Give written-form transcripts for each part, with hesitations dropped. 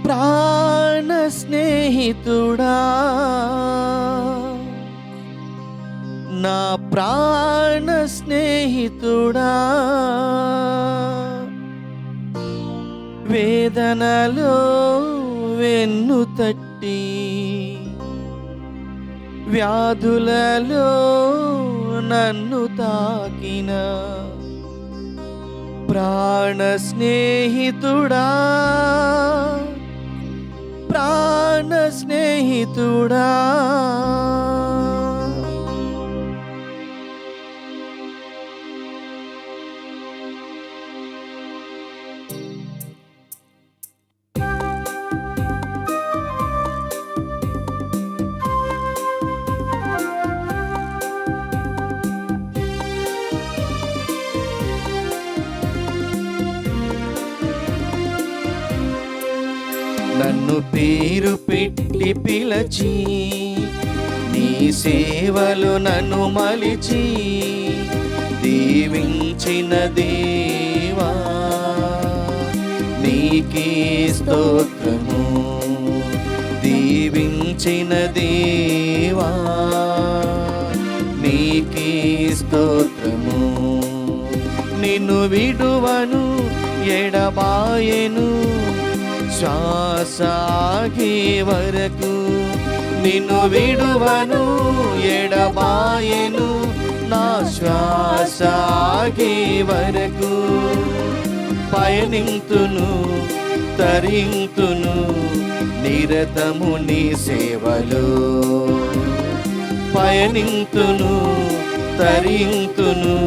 ప్రాణ స్నేహితుడా, నా ప్రాణ స్నేహితుడా, వేదనలో వెన్ను తట్టి వ్యాధులలో నన్ను తాకిన ప్రాణ స్నేహితుడా, ప్రాణ స్నేహితుడా. నన్ను పేరు పెట్టి పిలచి నీ సేవలు నన్ను మలిచి దీవించిన దేవా నీకే స్తోత్రము. దీవించిన దేవా నీకే స్తోత్రము. నిన్ను విడువను ఎడబాయెను శ్వాస ఆగే వరకు, నిన్ను విడువను ఎడబాయెను నా శ్వాస ఆగే వరకు. పయనింతును తరింతును నిరతము నీ సేవలో, పయనింతును తరింతును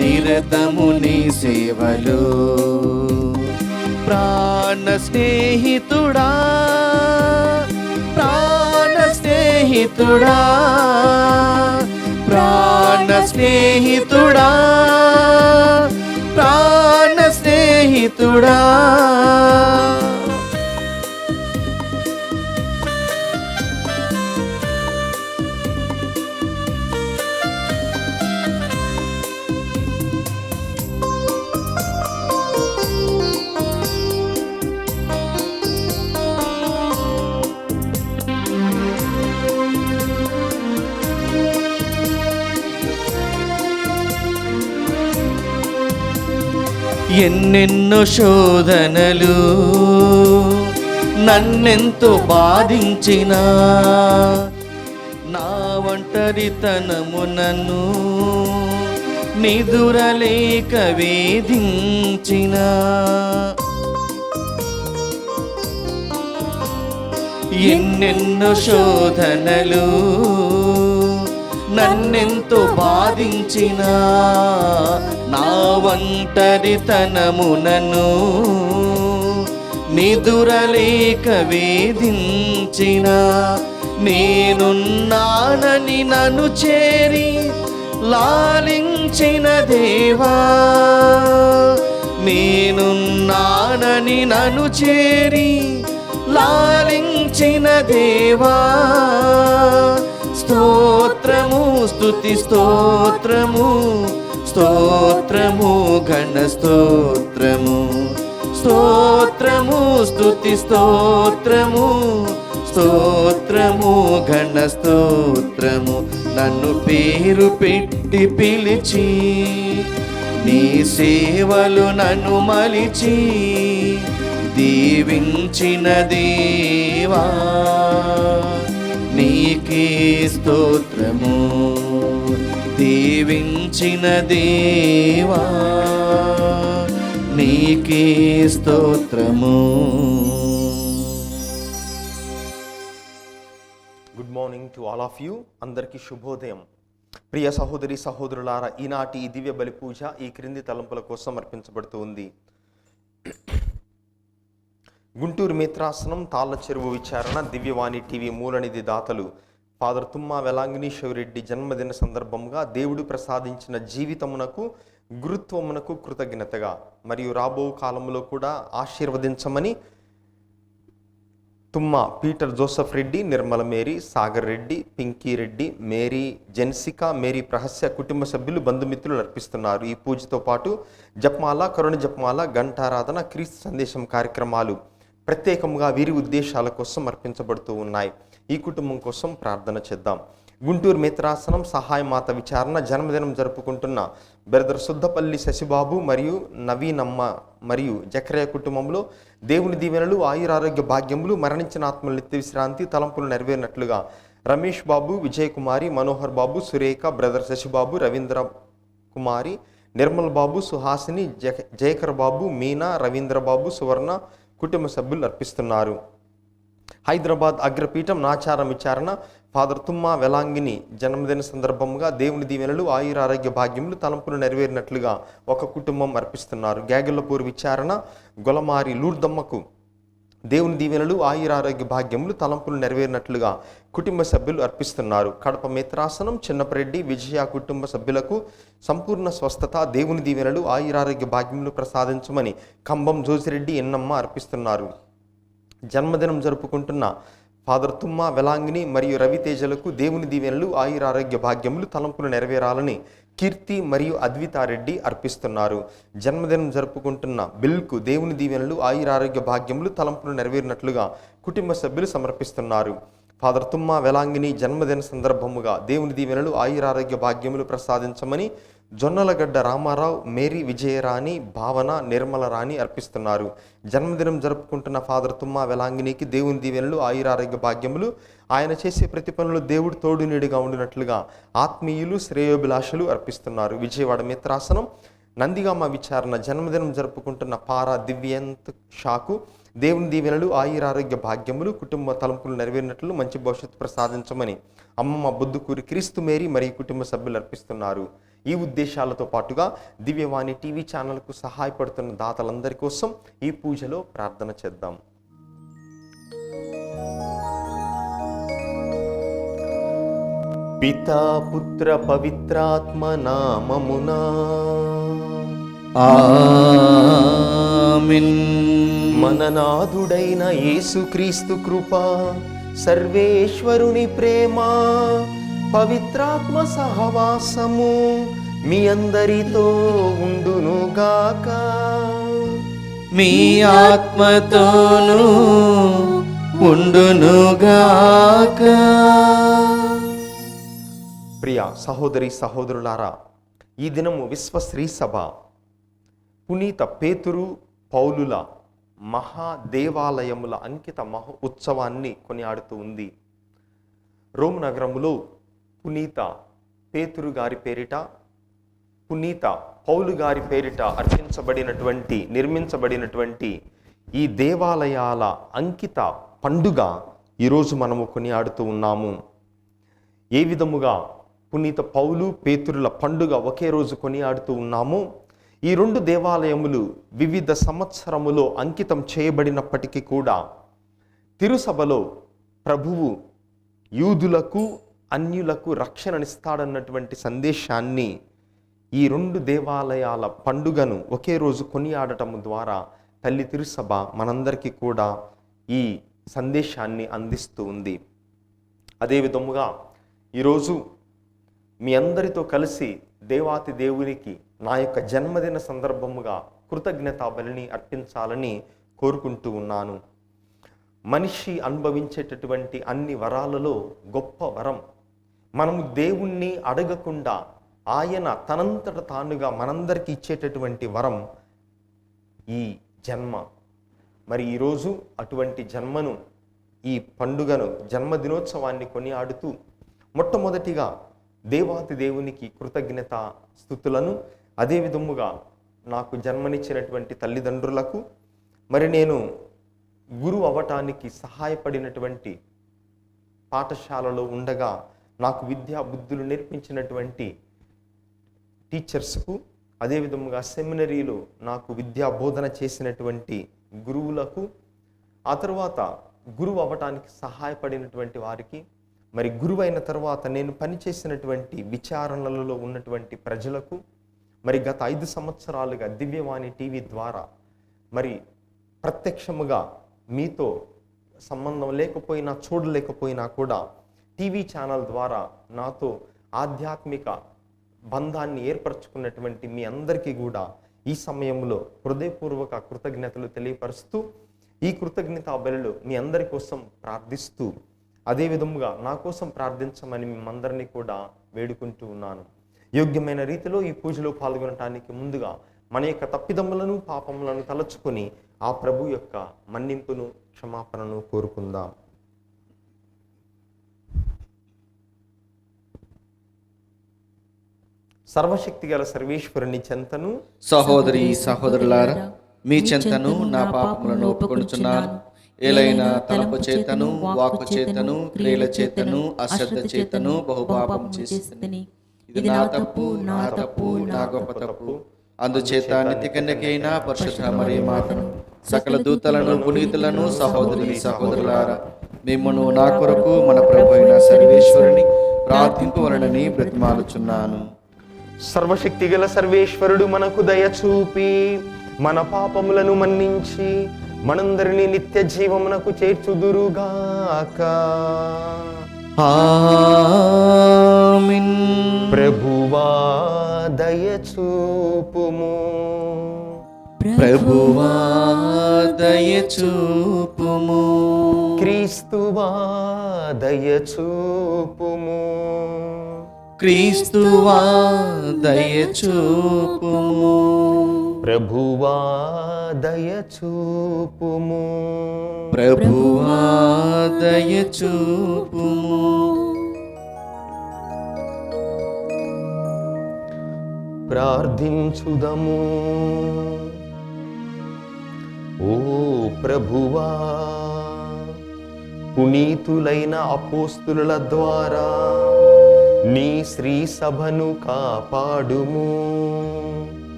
నిరతము నీ సేవలో. ప్రాణ స్నేహితుడా, ప్రాణ స్నేహితుడా, ప్రాణ స్నేహితుడా, ప్రాణ స్నేహితుడా. ఎన్నెన్నో శోధనలు నన్నెంతో బాధించినా, నా ఒంటరితనము నన్ను నిదురలేక వేధించినా, ఎన్నెన్నో శోధనలు నన్నెంతో బాధించినా, నా ఒంటరితనమునను నిదురలేక వేధించినా, నేనున్నానని నన్ను చేరి లాలించిన దేవా, నేనున్నానని నన్ను చేరి లాలించిన దేవా. స్తోత్రము స్తుతి స్తోత్రము, స్తోత్రము ఘన స్తోత్రము, స్తోత్రము స్తుతి స్తోత్రము, స్తోత్రము ఘన స్తోత్రము. నన్ను పేరు పెట్టి పిలిచి నీ సేవలు నన్ను మలిచి దీవించిన దేవా నీకే స్తోత్రము. దీవించిన దేవా నీకే స్తోత్రము. Good morning to all of you. అందరికీ శుభోదయం. ప్రియ సహోదరి సహోదరులారా, ఈనాటి ఈ దివ్య బలి పూజ ఈ క్రింది తలంపుల కోసం అర్పించబడుతూ ఉంది. గుంటూరు మిత్రాసనం తాళ్ళ చెరువు విచారణ దివ్యవాణి టీవీ మూలనిధి దాతలు ఫాదర్ తుమ్మా వెలాంగినీశ్వరెడ్డి జన్మదిన సందర్భంగా దేవుడు ప్రసాదించిన జీవితమునకు గురుత్వమునకు కృతజ్ఞతగా మరియు రాబో కాలంలో కూడా ఆశీర్వదించమని Tumma Peter Joseph Reddy, Nirmala Mary, Sagar Reddy, Pinky Reddy, Mary జెన్సికా, మేరీ ప్రహస్య కుటుంబ సభ్యులు బంధుమిత్రులు అర్పిస్తున్నారు. ఈ పూజతో పాటు జపమాల, కరుణ జపమాల, గంటారాధన, క్రీస్తు సందేశం కార్యక్రమాలు ప్రత్యేకంగా వీరి ఉద్దేశాల కోసం అర్పించబడుతూ ఉన్నాయి. ఈ కుటుంబం కోసం ప్రార్థన చేద్దాం. గుంటూరు మిత్రాసనం సహాయ మాత విచారణ జన్మదినం జరుపుకుంటున్న బ్రదర్ సుద్దపల్లి శశిబాబు మరియు నవీనమ్మ మరియు జకరయ్య కుటుంబంలో దేవుని దీవెనలు, ఆయురారోగ్య భాగ్యములు, మరణించిన ఆత్మల నిత్య విశ్రాంతి తలంపులు నెరవేరినట్లుగా రమేష్ బాబు, విజయ్ కుమారి, మనోహర్ బాబు, సురేఖ, బ్రదర్ శశిబాబు, రవీంద్ర కుమారి, నిర్మల్ బాబు, సుహాసిని, జయకర్ బాబు, మీనా, రవీంద్ర బాబు, సువర్ణ కుటుంబ సభ్యులు అర్పిస్తున్నారు. హైదరాబాద్ అగ్రపీఠం నాచారం విచారణ ఫాదర్ తుమ్మా వెలాంగిని జన్మదిన సందర్భంగా దేవుని దీవెనలు, ఆయురారోగ్య భాగ్యములు, తలంపులు నెరవేరినట్లుగా ఒక కుటుంబం అర్పిస్తున్నారు. గ్యాగిళ్ళపూర్ విచారణ గొలమారి లూర్దమ్మకు దేవుని దీవెనలు, ఆయురారోగ్య భాగ్యములు, తలంపులు నెరవేరినట్లుగా కుటుంబ సభ్యులు అర్పిస్తున్నారు. కడప మిత్రాసనం చిన్నపరెడ్డి విజయ కుటుంబ సభ్యులకు సంపూర్ణ స్వస్థత, దేవుని దీవెనలు, ఆయురారోగ్య భాగ్యములు ప్రసాదించమని కంబం జోజిరెడ్డి ఎన్నమ్మ అర్పిస్తున్నారు. జన్మదినం జరుపుకుంటున్న ఫాదర్ తుమ్మా వెలాంగిని మరియు రవితేజలకు దేవుని దీవెనలు, ఆయురారోగ్య భాగ్యములు, తలంపులు నెరవేరాలని కీర్తి మరియు అద్వితారెడ్డి అర్పిస్తున్నారు. జన్మదినం జరుపుకుంటున్న బిల్కు దేవుని దీవెనలు, ఆయురారోగ్య భాగ్యములు, తలంపులు నెరవేరినట్లుగా కుటుంబ సభ్యులు సమర్పిస్తున్నారు. ఫాదర్ తుమ్మా వెలాంగిని జన్మదిన సందర్భముగా దేవుని దీవెనలు, ఆయురారోగ్య భాగ్యములు ప్రసాదించమని జొన్నలగడ్డ రామారావు, మేరీ విజయరాణి, భావన, నిర్మల రాణి అర్పిస్తున్నారు. జన్మదినం జరుపుకుంటున్న ఫాదర్ తుమ్మా వెలాంగినికి దేవుని దీవెనలు, ఆయురారోగ్య భాగ్యములు, ఆయన చేసే ప్రతి పనులు దేవుడు తోడు నీడిగా ఉండినట్లుగా ఆత్మీయులు, శ్రేయోభిలాషులు అర్పిస్తున్నారు. విజయవాడ మిత్రాసనం నందిగామ విచారణ జన్మదినం జరుపుకుంటున్న పారా దివ్యంత్ షాకు దేవుని దీవెనలు, ఆయురారోగ్య భాగ్యములు, కుటుంబ తలంపులు నెరవేరినట్లు మంచి భవిష్యత్తు ప్రసాదించమని అమ్మమ్మ బుద్ధుకూరి క్రీస్తు మేరీ మరియు కుటుంబ సభ్యులు అర్పిస్తున్నారు. ఈ ఉద్దేశాలతో పాటుగా దివ్యవాణి టీవీ ఛానల్కు సహాయపడుతున్న దాతలందరి కోసం ఈ పూజలో ప్రార్థన చేద్దాం. పితా పుత్ర పవిత్రాత్మ నామమునా ఆమేన్. మననాథుడైన యేసుక్రీస్తు కృప, సర్వేశ్వరుని ప్రేమ, పవిత్రాత్మ సహవాసము మీ అందరితో ఉండునుగాక. మీ ఆత్మతోనూ ఉండునుగాక. ప్రియ సహోదరి సహోదరులారా, ఈ దినము విశ్వశ్రీ సభ పునీత పేతురు పౌలుల మహాదేవాలయముల అంకిత ఉత్సవాన్ని కొనియాడుతూ ఉంది. రోమ్ నగరములో పునీత పేతురు గారి పేరిట, పునీత పౌలు గారి పేరిట నిర్మించబడినటువంటి ఈ దేవాలయాల అంకిత పండుగ ఈరోజు మనము కొనియాడుతూ ఉన్నాము. ఏ విధముగా పునీత పౌలు పేతురుల పండుగ ఒకే రోజు కొనియాడుతూ ఉన్నాము. ఈ రెండు దేవాలయములు వివిధ సంవత్సరములో అంకితం చేయబడినప్పటికీ కూడా తిరుసభలో ప్రభువు యూదులకు అన్యులకు రక్షణనిస్తాడన్నటువంటి సందేశాన్ని ఈ రెండు దేవాలయాల పండుగను ఒకే రోజు కొనియాడటం ద్వారా తల్లి తిరుసభ మనందరికీ కూడా ఈ సందేశాన్ని అందిస్తూ ఉంది. అదేవిధముగా ఈరోజు మీ అందరితో కలిసి దేవాతి దేవునికి నా యొక్క జన్మదిన సందర్భముగా కృతజ్ఞతా బలిని అర్పించాలని కోరుకుంటూ ఉన్నాను. మనిషి అనుభవించేటటువంటి అన్ని వరాలలో గొప్ప వరం, మనము దేవుణ్ణి అడగకుండా ఆయన తనంతట తానుగా మనందరికీ ఇచ్చేటటువంటి వరం ఈ జన్మ. మరి ఈరోజు అటువంటి జన్మను, ఈ పండుగను, జన్మదినోత్సవాన్ని కొనియాడుతూ మొట్టమొదటిగా దేవాతి దేవునికి కృతజ్ఞత స్తుతులను, అదేవిధముగా నాకు జన్మనిచ్చినటువంటి తల్లిదండ్రులకు, మరి నేను గురువు అవ్వటానికి సహాయపడినటువంటి పాఠశాలలో ఉండగా నాకు విద్యా బుద్ధులు నేర్పించినటువంటి టీచర్స్కు, అదేవిధముగా సెమినరీలో నాకు విద్యా బోధన చేసినటువంటి గురువులకు, ఆ తర్వాత గురువు అవ్వటానికి సహాయపడినటువంటి వారికి, మరి గురువు అయిన తర్వాత నేను పనిచేసినటువంటి విచారణలలో ఉన్నటువంటి ప్రజలకు, మరి గత 5 సంవత్సరాలుగా దివ్యవాణి టీవీ ద్వారా మరి ప్రత్యక్షముగా మీతో సంబంధం లేకపోయినా చూడలేకపోయినా కూడా టీవీ ఛానల్ ద్వారా నాతో ఆధ్యాత్మిక బంధాన్ని ఏర్పరచుకున్నటువంటి మీ అందరికీ కూడా ఈ సమయంలో హృదయపూర్వక కృతజ్ఞతలు తెలియపరుస్తూ, ఈ కృతజ్ఞతా బలిలో మీ అందరి కోసం ప్రార్థిస్తూ అదే విధముగా నా కోసం ప్రార్థించమని మిమ్మందరినీ కూడా వేడుకుంటూ ఉన్నాను. యోగ్యమైన రీతిలో ఈ పూజలో పాల్గొనటానికి ముందుగా మన యొక్క తప్పిదమ్ములను పాపములను తలచుకొని ఆ ప్రభు యొక్క మన్నింపును క్షమాపణను కోరుకుందాం. సర్వశక్తి గల సర్వేశ్వరుని చెంతను సహోదరి సహోదరులారా, మీ చెంతను నా పాపములను ఒప్పుకొనుచున్నాను. ఏలైనా తలపు చేతను, వాక్కు చేతను, క్రియల చేతను, అశ్రద్ధ చేతను బహుపాపం చేసితిని. ఇది నా తప్పు, నా తప్పు, నా గొప్ప తప్పు. అందుచేత నిత్య కన్యకైన పరిశుద్ధ మరియ మాతను, సకల దూతలను, పునీతులను, సహోదరి సహోదరులారా, మిమ్మును నా కొరకు మన ప్రభు అయిన సర్వేశ్వరుని ప్రార్థింపవలనని బ్రతిమాలుచున్నాను. సర్వశక్తి గల సర్వేశ్వరుడు మనకు దయ చూపి మన పాపములను మన్నించి మనందరినీ నిత్య జీవమునకు చేర్చుదురుగాక. ఆమేన్. ప్రభువా దయ చూపుము. ప్రభువా దయ చూపుము. క్రీస్తువా దయ చూపుము. క్రీస్తువా దయ చూపుము. ప్రభువా దయ చూపుము. ప్రభువా దయ చూపుము. ప్రార్థించుదము. ఓ ప్రభువా, పునీతులైన అపోస్తుల ద్వారా నీ శ్రీ సభను కాపాడుము.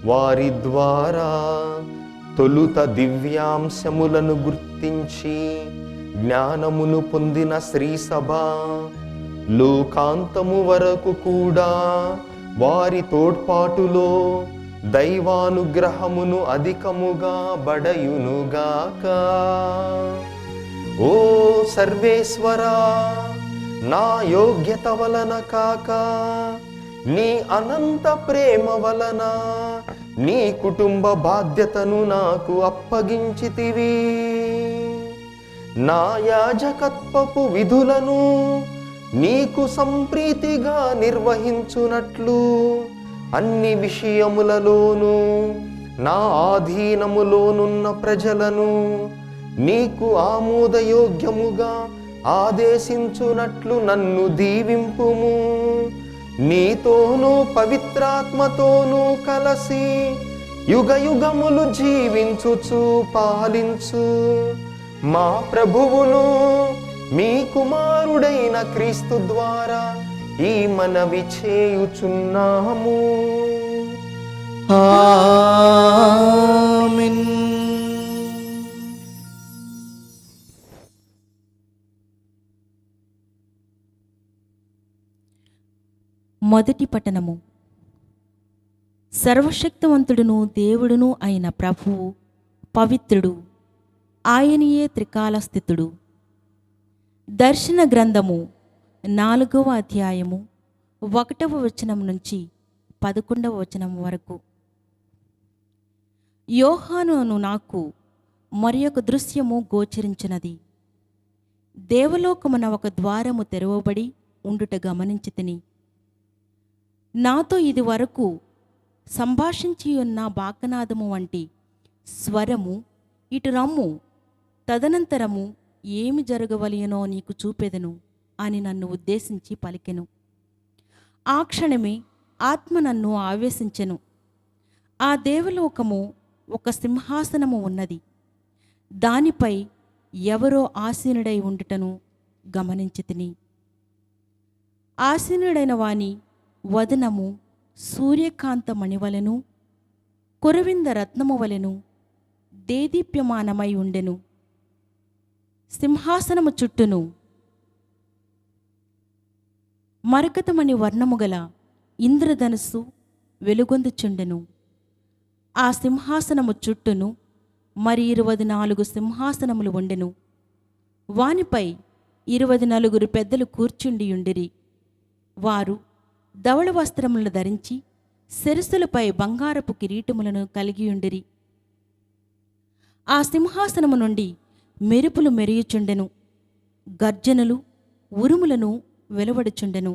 వారి ద్వారా తొలుత దివ్యాంశములను గుర్తించి జ్ఞానమును పొందిన శ్రీ సభ లోకాంతము వరకు కూడా వారి తోడ్పాటులో దైవానుగ్రహమును అధికముగా బడయునుగాక. ఓ సర్వేశ్వరా, నా యోగ్యత వలన కాక నీ అనంత ప్రేమ వలన నీ కుటుంబ బాధ్యతను నాకు అప్పగించితివి. నా యాజకత్వపు విధులను నీకు సంప్రీతిగా నిర్వహించునట్లు అన్ని విషయములలోనూ నా ఆధీనములోనున్న ప్రజలను నీకు ఆమోదయోగ్యముగా ఆదేశించునట్లు నన్ను దీవింపుము. నీతోనూ పవిత్రాత్మతోనూ కలసి యుగయుగములు జీవించుచు పాలించు మా ప్రభువును మీ కుమారుడైన క్రీస్తు ద్వారా ఈ మనవి చేయుచున్నాము. ఆమేన్. మొదటి పట్టణము. సర్వశక్తివంతుడును దేవుడును అయిన ప్రభువు పవిత్రుడు, ఆయనయే త్రికాలస్థితుడు. దర్శన గ్రంథము 4వ అధ్యాయము 1వ వచనం నుంచి 11వ వచనం వరకు. యోహాను అను నాకు మరి ఒక దృశ్యము గోచరించినది. దేవలోకమున ఒక ద్వారము తెరవబడి ఉండుట గమనించితిని. నాతో ఇది వరకు సంభాషించి ఉన్న బాకనాదము వంటి స్వరము ఇటు రమ్ము, తదనంతరము ఏమి జరగవలయనో నీకు చూపెదను అని నన్ను ఉద్దేశించి పలికెను. ఆ క్షణమే ఆత్మ నన్ను ఆవేశించెను. ఆ దేవలోకము ఒక సింహాసనము ఉన్నది. దానిపై ఎవరో ఆసీనుడై ఉండుటను గమనించితిని. ఆసీనుడైన వాని వదనము సూర్యకాంత మణివలెను, కురవింద రత్నము వలెను దేదీప్యమానమై ఉండెను. సింహాసనము చుట్టూను మరకతమణి వర్ణము గల ఇంద్రధనుస్సు వెలుగొందుచుండెను. ఆ సింహాసనము చుట్టూను మరి 24 సింహాసనములు ఉండెను. వానిపై 24 పెద్దలు కూర్చుండియుండిరి. వారు ధవళ వస్త్రములను ధరించి శిరస్సులపై బంగారపు కిరీటములను కలిగియుండిరి. ఆ సింహాసనము నుండి మెరుపులు మెరియుచుండెను, గర్జనలు ఉరుములను వెలువడుచుండెను.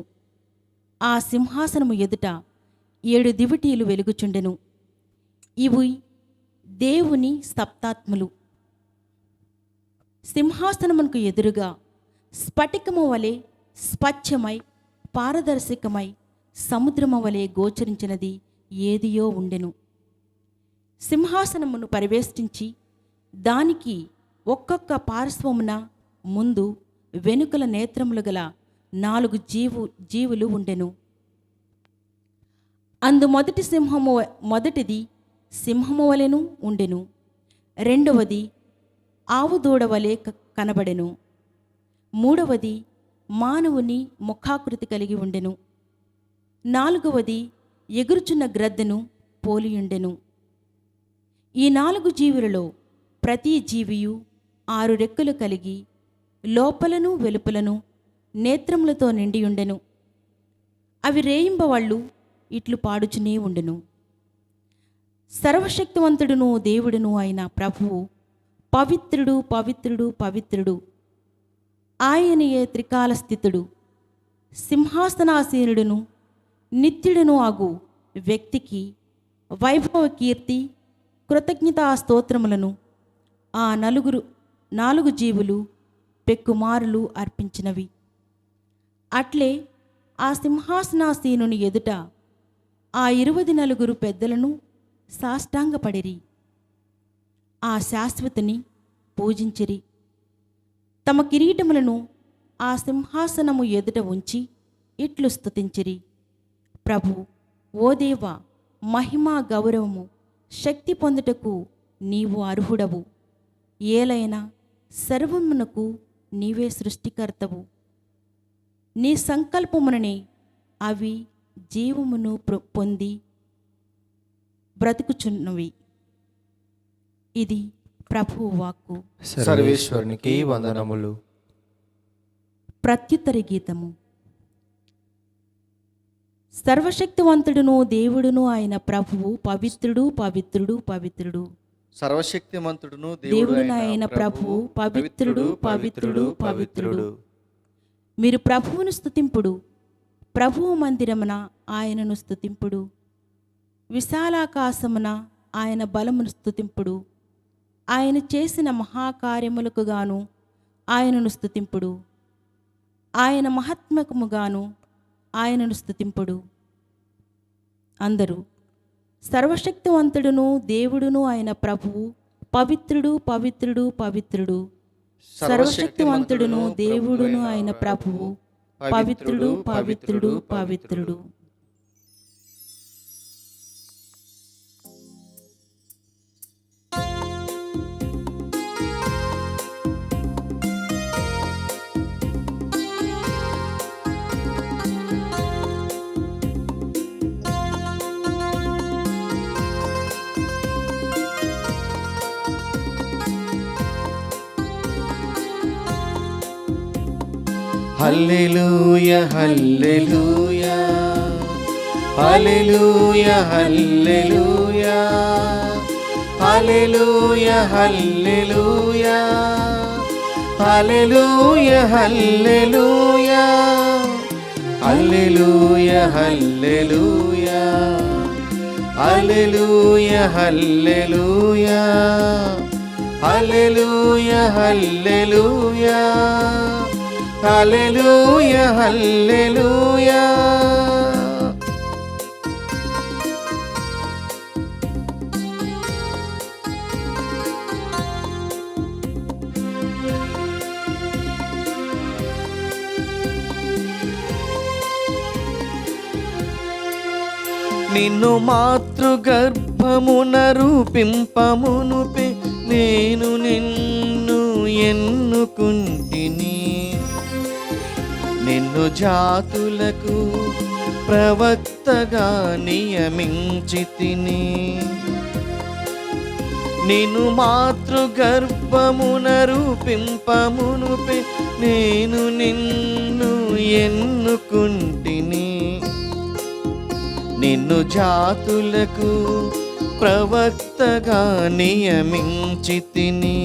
ఆ సింహాసనము ఎదుట 7 దివిటీలు వెలుగుచుండెను. ఇవి దేవుని సప్తాత్ములు. సింహాసనమునకు ఎదురుగా స్ఫటికము వలె స్వచ్ఛమై పారదర్శకమై సముద్రము వలె గోచరించినది ఏదియో ఉండెను. సింహాసనమును పరివేష్టించి దానికి ఒక్కొక్క పార్శ్వమున ముందు వెనుకల నేత్రములు గల 4 జీవులు ఉండెను. అందు మొదటిది సింహము వలెను ఉండెను, రెండవది ఆవు దూడ వలె కనబడెను, మూడవది మానవుని ముఖాకృతి కలిగి ఉండెను, నాలుగవది ఎగురుచున్న గ్రద్దను పోలియుండెను. ఈ 4 జీవులలో ప్రతి జీవియు 6 రెక్కలు కలిగి లోపలను వెలుపలను నేత్రములతో నిండియుండెను. అవి రేయింబవళ్ళు ఇట్లు పాడుచునే ఉండెను: సర్వశక్తివంతుడును దేవుడును అయిన ప్రభువు పవిత్రుడు, పవిత్రుడు, పవిత్రుడు. ఆయనయే త్రికాల స్థితుడు, సింహాసనాసీనుడును నిత్యుడును అగు వ్యక్తికి వైభవ కీర్తి కృతజ్ఞతా స్తోత్రములను ఆ 4 జీవులు పెక్కుమారులు అర్పించినవి. అట్లే ఆ సింహాసనాసీనుని ఎదుట ఆ 24 పెద్దలను సాష్టాంగపడిరి, ఆ శాశ్వతుని పూజించిరి. తమ కిరీటములను ఆ సింహాసనము ఎదుట ఉంచి ఇట్లు స్తుతించిరి: ప్రభు, ఓ దేవా, మహిమ గౌరవము శక్తి పొందుటకు నీవు అర్హుడవు. ఏలైనా సర్వమునకు నీవే సృష్టికర్తవు. నీ సంకల్పముననే అవి జీవమును పొంది బ్రతుకుచున్నవి. ఇది ప్రభువు వాక్కు. సర్వేశ్వరునికి వందనములు. ప్రత్యుత్తర గీతము. సర్వశక్తివంతుడును దేవుడును అయిన ప్రభువు పవిత్రుడు, పవిత్రుడు, పవిత్రుడు. సర్వశక్తిమంతుడును దేవుడును అయిన ప్రభువు పవిత్రుడు, పవిత్రుడు, పవిత్రుడు. మీరు ప్రభువును స్తుతింపుడు, ప్రభువు మందిరమున ఆయనను స్తుతింపుడు, విశాలాకాశమున ఆయన బలమును స్తుతింపుడు, ఆయన చేసిన మహాకార్యములకు గాను ఆయనను స్తుతింపుడు, ఆయన మహాత్మకముగాను ఆయనను స్తుతింపుడు. అందరూ సర్వశక్తివంతుడును దేవుడును అయిన ప్రభువు పవిత్రుడు, పవిత్రుడు, పవిత్రుడు. సర్వశక్తివంతుడును దేవుడును అయిన ప్రభువు పవిత్రుడు, పవిత్రుడు, పవిత్రుడు. హల్లెలూయా, హల్లెలూయా, హల్లెలూయా, హల్లెలూయా, హల్లెలూయా, హల్లెలూయా, హల్లెలూయా, హల్లెలూయా, హల్లెలూయా, హల్లెలూయా, హల్లెలూయా, హల్లెలూయా, హల్లెలూయా, హల్లెలూయా, హల్లెలూయా, హల్లెలూయా. నిన్ను మాతృగర్భమున రూపింపమునుపే నేను నిన్ను ఎన్నుకుంటిని, నిన్ను జాతులకు ప్రవక్తగా నియమించితిని. నిన్ను మాతృగర్భమున రూపింపమునుపే నేను నిన్ను ఎన్నుకుంటిని, నిన్ను జాతులకు ప్రవక్తగా నియమించితిని.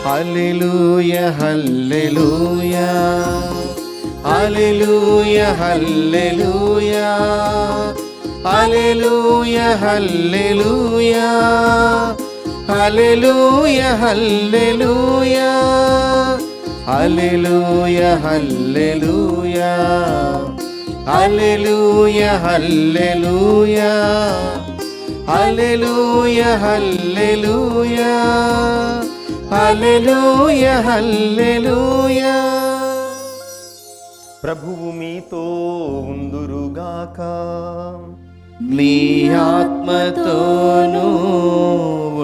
హల్లెలూయా హల్లెలూయా హల్లెలూయా హల్లెలూయా హల్లెలూయా హల్లెలూయా హల్లెలూయా హల్లెలూయా హల్లెలూయా హల్లెలూయా హల్లెలూయా హల్లెలూయా హల్లెలూయా హల్లెలూయా హల్లెలూయా హల్లెలూయా. ప్రభువు మీతో ఉందురుగాక. మీ ఆత్మతోనూ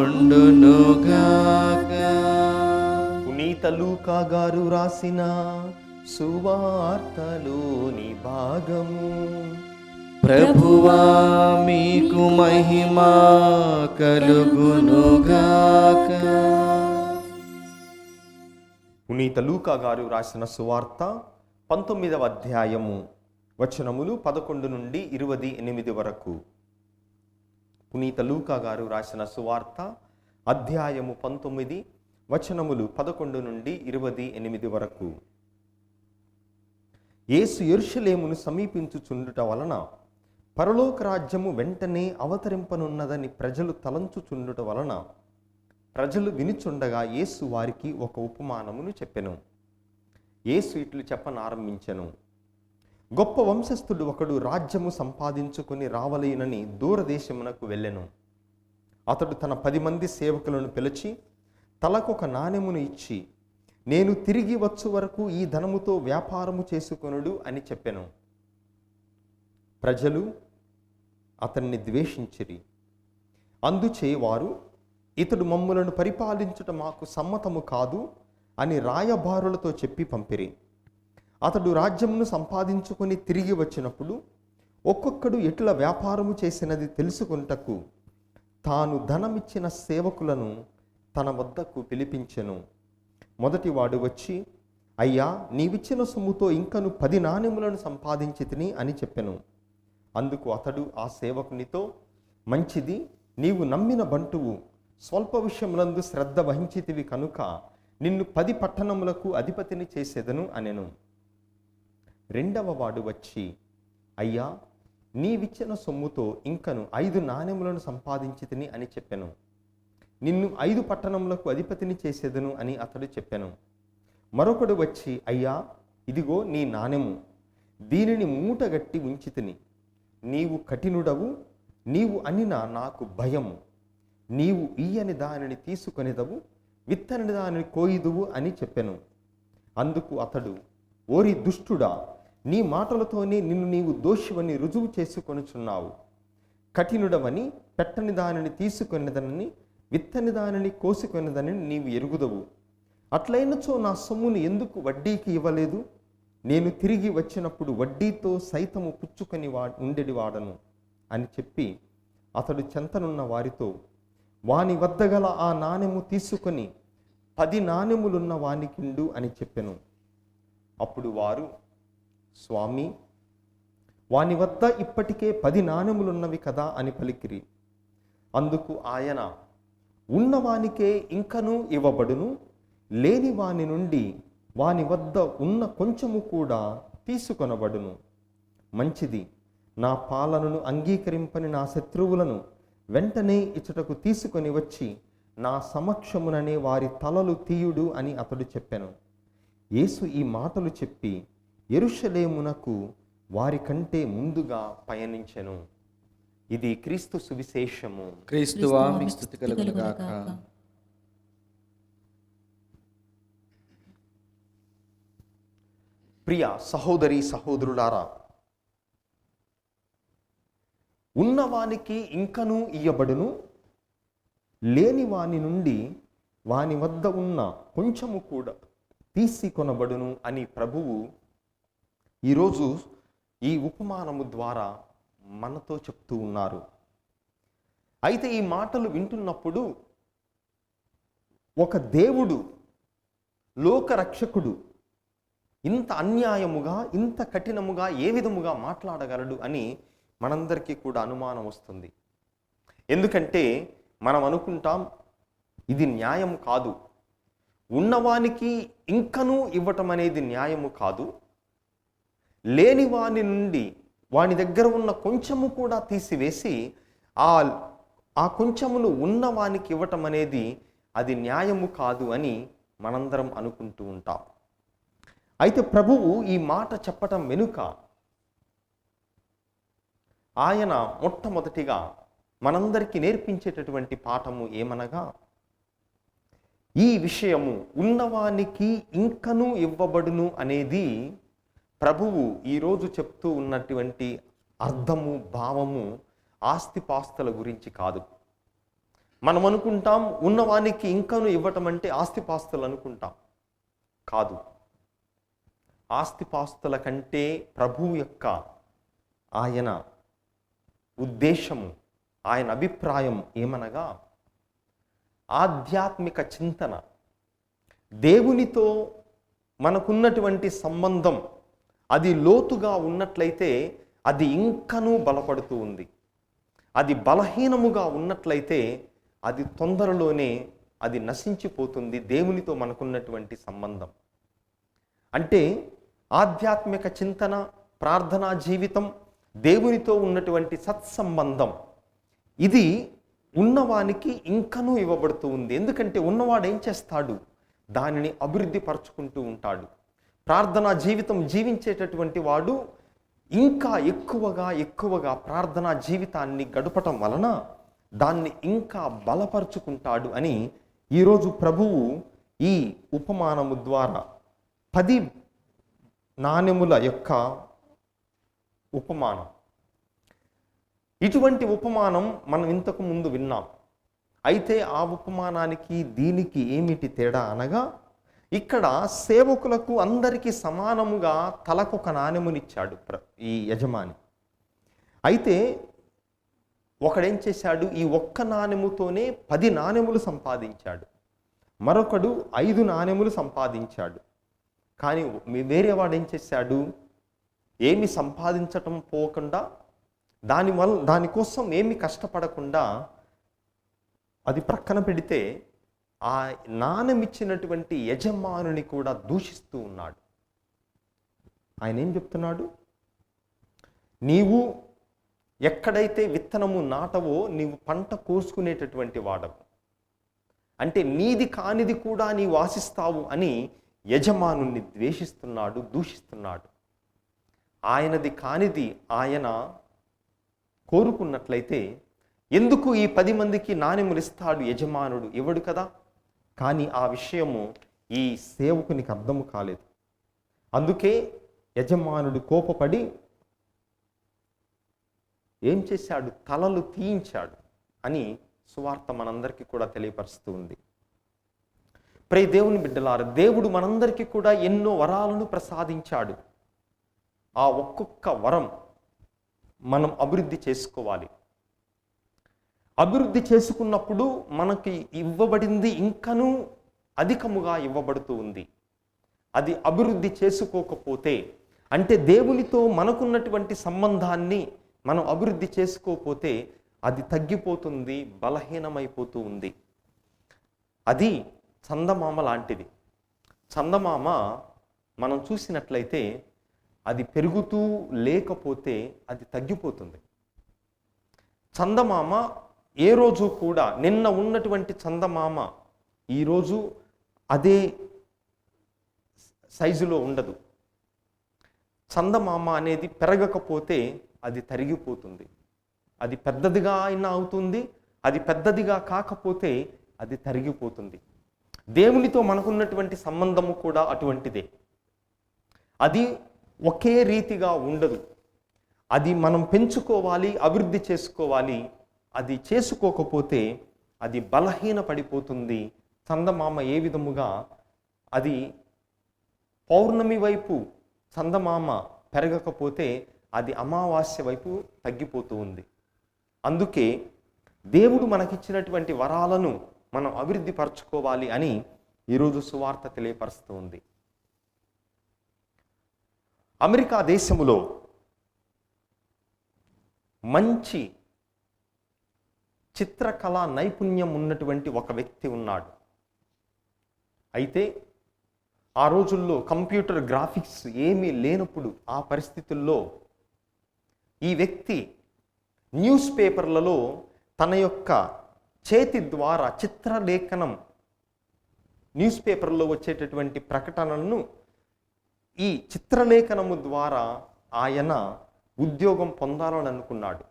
ఉండునుగాక. పునీత లూకా గారు రాసిన సువార్తలోని భాగము. ప్రభువా మీకు మహిమ కలుగునుగాక. పునీత లూకా గారు రాసిన సువార్త 19వ అధ్యాయము వచనములు 11 నుండి 28 వరకు. పునీత లూకా గారు రాసిన సువార్త అధ్యాయము 19 వచనములు 11 నుండి 28 వరకు. యేసు యెరూషలేమును సమీపించుచుండుట వలన పరలోక రాజ్యము వెంటనే అవతరింపనున్నదని ప్రజలు తలంచుచుండుట వలన ప్రజలు వినుచుండగా యేసు వారికి ఒక ఉపమానమును చెప్పెను. యేసు ఇట్లు చెప్పనారంభించెను. గొప్ప వంశస్థుడు ఒకడు రాజ్యము సంపాదించుకుని రావలేనని దూరదేశమునకు వెళ్ళెను. అతడు తన 10 మంది సేవకులను పిలిచి తలకొక నాణెమును ఇచ్చి, నేను తిరిగి వచ్చు వరకు ఈ ధనముతో వ్యాపారము చేసుకొనుడు అని చెప్పెను. ప్రజలు అతన్ని ద్వేషించిరి. అందుచే వారు, ఇతడు మమ్ములను పరిపాలించుట మాకు సమ్మతము కాదు అని రాయబారులతో చెప్పి పంపిరి. అతడు రాజ్యమును సంపాదించుకొని తిరిగి వచ్చినప్పుడు ఒక్కొక్కడు ఎట్లా వ్యాపారము చేసినది తెలుసుకొనుటకు తాను ధనమిచ్చిన సేవకులను తన వద్దకు పిలిపించెను. మొదటివాడు వచ్చి, అయ్యా, నీవిచ్చిన సొమ్ముతో ఇంకను 10 నాణెములను సంపాదించితిని అని చెప్పెను. అందుకు అతడు ఆ సేవకునితో, మంచిది, నీవు నమ్మిన బంటువు, స్వల్ప విషయములందు శ్రద్ధ వహించితివి కనుక నిన్ను 10 పట్టణములకు అధిపతిని చేసేదను అనెను. రెండవ వాడు వచ్చి, అయ్యా, నీవిచ్చిన సొమ్ముతో ఇంకను 5 నాణెములను సంపాదించితిని అని చెప్పెను. నిన్ను 5 పట్టణములకు అధిపతిని చేసేదను అని అతడు చెప్పెను. మరొకడు వచ్చి, అయ్యా, ఇదిగో నీ నాణెము, దీనిని మూటగట్టి ఉంచితిని. నీవు కఠినుడవు, నీవు అనిన నాకు భయము. నీవు ఇయ్యని దానిని తీసుకొనిదవు, విత్తని దానిని కోయిదువు అని చెప్పెను. అందుకు అతడు, ఓరి దుష్టుడా, నీ మాటలతోనే నిన్ను నీవు దోషివని రుజువు చేసుకొనుచున్నావు. కఠినుడవని పెట్టని దానిని తీసుకొనిదనని విత్తని దానిని కోసుకొనిదని నీవు ఎరుగుదవు. అట్లయినచో నా సొమ్మును ఎందుకు వడ్డీకి ఇవ్వలేదు? నేను తిరిగి వచ్చినప్పుడు వడ్డీతో సైతము పుచ్చుకొని ఉండేవాడను అని చెప్పి అతడు చెంతనున్న వారితో, వాని వద్ద గల ఆ నాణెము తీసుకొని 10 నాణెములున్న వానికిండు అని చెప్పెను. అప్పుడు వారు, స్వామి, వాని వద్ద ఇప్పటికే 10 నాణెములున్నవి కదా అని పలికిరి. అందుకు ఆయన, ఉన్నవానికే ఇంకనూ ఇవ్వబడును, లేని వాని నుండి వాని వద్ద ఉన్న కొంచెము కూడా తీసుకొనబడును. మంచిది, నా పాలనను అంగీకరింపని నా శత్రువులను వెంటనే ఇచ్చటకు తీసుకొని వచ్చి నా సమక్షముననే వారి తలలు తీయుడు అని అతడు చెప్పెను. యేసు ఈ మాటలు చెప్పి యెరూషలేమునకు వారి కంటే ముందుగా పయనించెను. ఇది క్రీస్తు సువిశేషము. క్రీస్తువా మీకు స్తుతి కలుగునుగాక. ప్రియ సహోదరి సహోదరులారా, ఉన్నవానికి ఇంకనూ ఇయ్యబడును, లేని వాని నుండి వాని వద్ద ఉన్న కొంచెము కూడా తీసుకొనబడును అని ప్రభువు ఈరోజు ఈ ఉపమానము ద్వారా మనతో చెప్తూ ఉన్నారు. అయితే ఈ మాటలు వింటున్నప్పుడు ఒక దేవుడు, లోకరక్షకుడు ఇంత అన్యాయముగా, ఇంత కఠినముగా ఏ విధముగా మాట్లాడగలడు అని మనందరికీ కూడా అనుమానం వస్తుంది. ఎందుకంటే మనం అనుకుంటాం ఇది న్యాయం కాదు, ఉన్నవానికి ఇంకనూ ఇవ్వటం అనేది న్యాయము కాదు, లేని వాని నుండి వాని దగ్గర ఉన్న కొంచెము కూడా తీసివేసి ఆ కొంచెమును ఉన్నవానికి ఇవ్వటం అనేది అది న్యాయము కాదు అని మనందరం అనుకుంటూ ఉంటాం. అయితే ప్రభువు ఈ మాట చెప్పటం వెనుక ఆయన మొట్టమొదటిగా మనందరికీ నేర్పించేటటువంటి పాఠము ఏమనగా, ఈ విషయము ఉన్నవానికి ఇంకనూ ఇవ్వబడును అనేది ప్రభువు ఈరోజు చెప్తూ ఉన్నటువంటి అర్థము, భావము ఆస్తిపాస్తుల గురించి కాదు. మనం అనుకుంటాం ఉన్నవానికి ఇంకనూ ఇవ్వటం అంటే ఆస్తిపాస్తులు అనుకుంటాం. కాదు, ఆస్తిపాస్తుల కంటే ప్రభువు యొక్క ఆయన ఉద్దేశము, ఆయన అభిప్రాయం ఏమనగా, ఆధ్యాత్మిక చింతన, దేవునితో మనకున్నటువంటి సంబంధం అది లోతుగా ఉన్నట్లయితే అది ఇంకనూ బలపడుతూ ఉంది. అది బలహీనముగా ఉన్నట్లయితే అది తొందరలోనే అది నశించిపోతుంది. దేవునితో మనకున్నటువంటి సంబంధం అంటే ఆధ్యాత్మిక చింతన, ప్రార్థనా జీవితం, దేవునితో ఉన్నటువంటి సత్సంబంధం ఇది ఉన్నవానికి ఇంకనూ ఇవ్వబడుతూ ఉంది. ఎందుకంటే ఉన్నవాడు ఏం చేస్తాడు, దానిని అభివృద్ధి పరుచుకుంటూ ఉంటాడు. ప్రార్థనా జీవితం జీవించేటటువంటి వాడు ఇంకా ఎక్కువగా ప్రార్థనా జీవితాన్ని గడపటం వలన దాన్ని ఇంకా బలపరుచుకుంటాడు అని ఈరోజు ప్రభువు ఈ ఉపమానము ద్వారా 10 నాణెముల యొక్క ఉపమానం, ఇటువంటి ఉపమానం మనం ఇంతకు ముందు విన్నాం. అయితే ఆ ఉపమానానికి దీనికి ఏమిటి తేడా అనగా, ఇక్కడ సేవకులకు అందరికీ సమానముగా తలకొక నాణెమునిచ్చాడు ఈ యజమాని. అయితే ఒకడేం చేశాడు, ఈ ఒక్క నాణెముతోనే 10 నాణెములు సంపాదించాడు, మరొకడు 5 నాణెములు సంపాదించాడు. కానీ వేరేవాడు ఏం చేశాడు, ఏమి సంపాదించటం పోకుండా, దానికోసం ఏమి కష్టపడకుండా అది ప్రక్కన పెడితే ఆ నాణెమిచ్చినటువంటి యజమానుని కూడా దూషిస్తూ ఉన్నాడు. ఆయన ఏం చెప్తున్నాడు, నీవు ఎక్కడైతే విత్తనము నాటవో నీవు పంట కోసుకునేటటువంటి వాడవు, అంటే నీది కానిది కూడా నీవు ఆశిస్తావు అని యజమానుని ద్వేషిస్తున్నాడు, దూషిస్తున్నాడు. ఆయనది కానిది ఆయన కోరుకున్నట్లయితే ఎందుకు ఈ 10 మందికి నాణెములు ఇస్తాడు యజమానుడు? ఇవ్వడు కదా. కానీ ఆ విషయము ఈ సేవకునికి అర్థము కాలేదు. అందుకే యజమానుడు కోపపడి ఏం చేశాడు, తలలు తీయించాడు అని సువార్త మనందరికీ కూడా తెలియపరుస్తూ ఉంది. ప్రియ దేవుని బిడ్డలారా, దేవుడు మనందరికీ కూడా ఎన్నో వరాలను ప్రసాదించాడు. ఆ ఒక్కొక్క వరం మనం అభివృద్ధి చేసుకోవాలి. అభివృద్ధి చేసుకున్నప్పుడు మనకి ఇవ్వబడింది ఇంకనూ అధికముగా ఇవ్వబడుతూ ఉంది. అది అభివృద్ధి చేసుకోకపోతే, అంటే దేవునితో మనకున్నటువంటి సంబంధాన్ని మనం అభివృద్ధి చేసుకోకపోతే అది తగ్గిపోతుంది, బలహీనమైపోతూ ఉంది. అది చందమామ లాంటిది. చందమామ మనం చూసినట్లయితే అది పెరుగుతూ లేకపోతే అది తగ్గిపోతుంది. చందమామ ఏ రోజు కూడా నిన్న ఉన్నటువంటి చందమామ ఈరోజు అదే సైజులో ఉండదు. చందమామ అనేది పెరగకపోతే అది తరిగిపోతుంది. అది పెద్దదిగా అయినా అవుతుంది, అది పెద్దదిగా కాకపోతే అది తరిగిపోతుంది. దేవునితో మనకున్నటువంటి సంబంధము కూడా అటువంటిదే. అది ఒకే రీతిగా ఉండదు. అది మనం పెంచుకోవాలి, అభివృద్ధి చేసుకోవాలి. అది చేసుకోకపోతే అది బలహీన పడిపోతుంది. చందమామ ఏ విధముగా అది పౌర్ణమి వైపు చందమామ పెరగకపోతే అది అమావాస్య వైపు తగ్గిపోతూ ఉంది. అందుకే దేవుడు మనకిచ్చినటువంటి వరాలను మనం అభివృద్ధి పరచుకోవాలి అని ఈరోజు సువార్త తెలియపరుస్తూ ఉంది. అమెరికా దేశములో మంచి చిత్రకళా నైపుణ్యం ఉన్నటువంటి ఒక వ్యక్తి ఉన్నాడు. అయితే ఆ రోజుల్లో కంప్యూటర్ గ్రాఫిక్స్ ఏమీ లేనప్పుడు ఆ పరిస్థితుల్లో ఈ వ్యక్తి న్యూస్ పేపర్లలో తన యొక్క చేతి ద్వారా చిత్రలేఖనం, న్యూస్ పేపర్లో వచ్చేటటువంటి ప్రకటనలను ఈ చిత్రలేఖనము ద్వారా ఆయన ఉద్యోగం పొందాలని అనుకున్నాడు.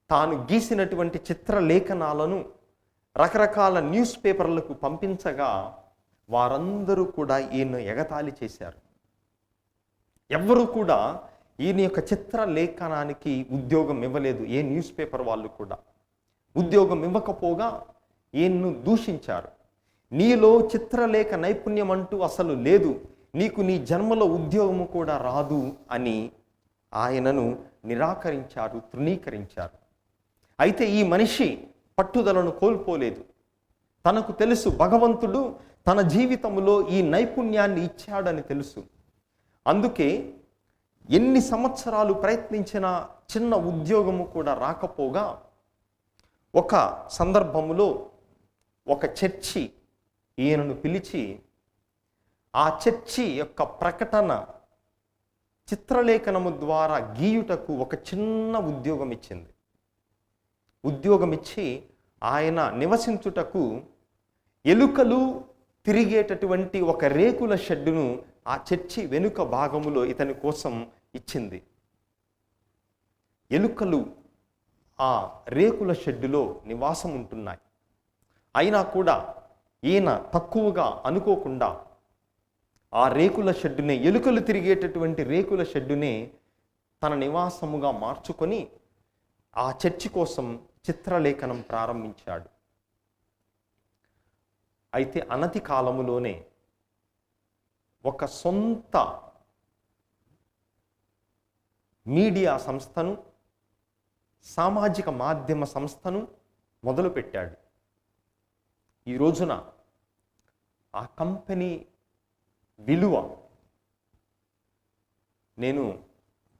తాను గీసినటువంటి చిత్రలేఖనాలను రకరకాల న్యూస్ పేపర్లకు పంపించగా వారందరూ కూడా ఈయన ఎగతాళి చేశారు. ఎవ్వరూ కూడా ఈయన యొక్క చిత్రలేఖనానికి ఉద్యోగం ఇవ్వలేదు. ఏ న్యూస్ పేపర్ వాళ్ళు కూడా ఉద్యోగం ఇవ్వకపోగా ఈయన్ను దూషించారు. నీలో చిత్రలేఖ నైపుణ్యం అంటూ అసలు లేదు, నీకు నీ జన్మలో ఉద్యోగము కూడా రాదు అని ఆయనను నిరాకరించారు, తృణీకరించారు. అయితే ఈ మనిషి పట్టుదలను కోల్పోలేదు. తనకు తెలుసు భగవంతుడు తన జీవితంలో ఈ నైపుణ్యాన్ని ఇచ్చాడని తెలుసు. అందుకే ఎన్ని సంవత్సరాలు ప్రయత్నించినా చిన్న ఉద్యోగము కూడా రాకపోగా ఒక సందర్భములో ఒక చర్చి ఈయనను పిలిచి ఆ చర్చి యొక్క ప్రకటన చిత్రలేఖనము ద్వారా గీయుటకు ఒక చిన్న ఉద్యోగం ఇచ్చింది. ఉద్యోగం ఇచ్చి ఆయన నివసించుటకు ఎలుకలు తిరిగేటటువంటి ఒక రేకుల షెడ్డును ఆ చర్చి వెనుక భాగములో ఇతని కోసం ఇచ్చింది. ఎలుకలు ఆ రేకుల షెడ్డులో నివాసం ఉంటున్నాయి. అయినా కూడా ఈయన తక్కువగా అనుకోకుండా ఆ రేకుల షెడ్డునే, ఎలుకలు తిరిగేటటువంటి రేకుల షెడ్డునే తన నివాసముగా మార్చుకొని ఆ చర్చి కోసం చిత్రలేఖనం ప్రారంభించాడు. అయితే అనతి కాలములోనే ఒక సొంత మీడియా సంస్థను, సామాజిక మాధ్యమ సంస్థను మొదలుపెట్టాడు. ఈ రోజున ఆ కంపెనీ విలువ నేను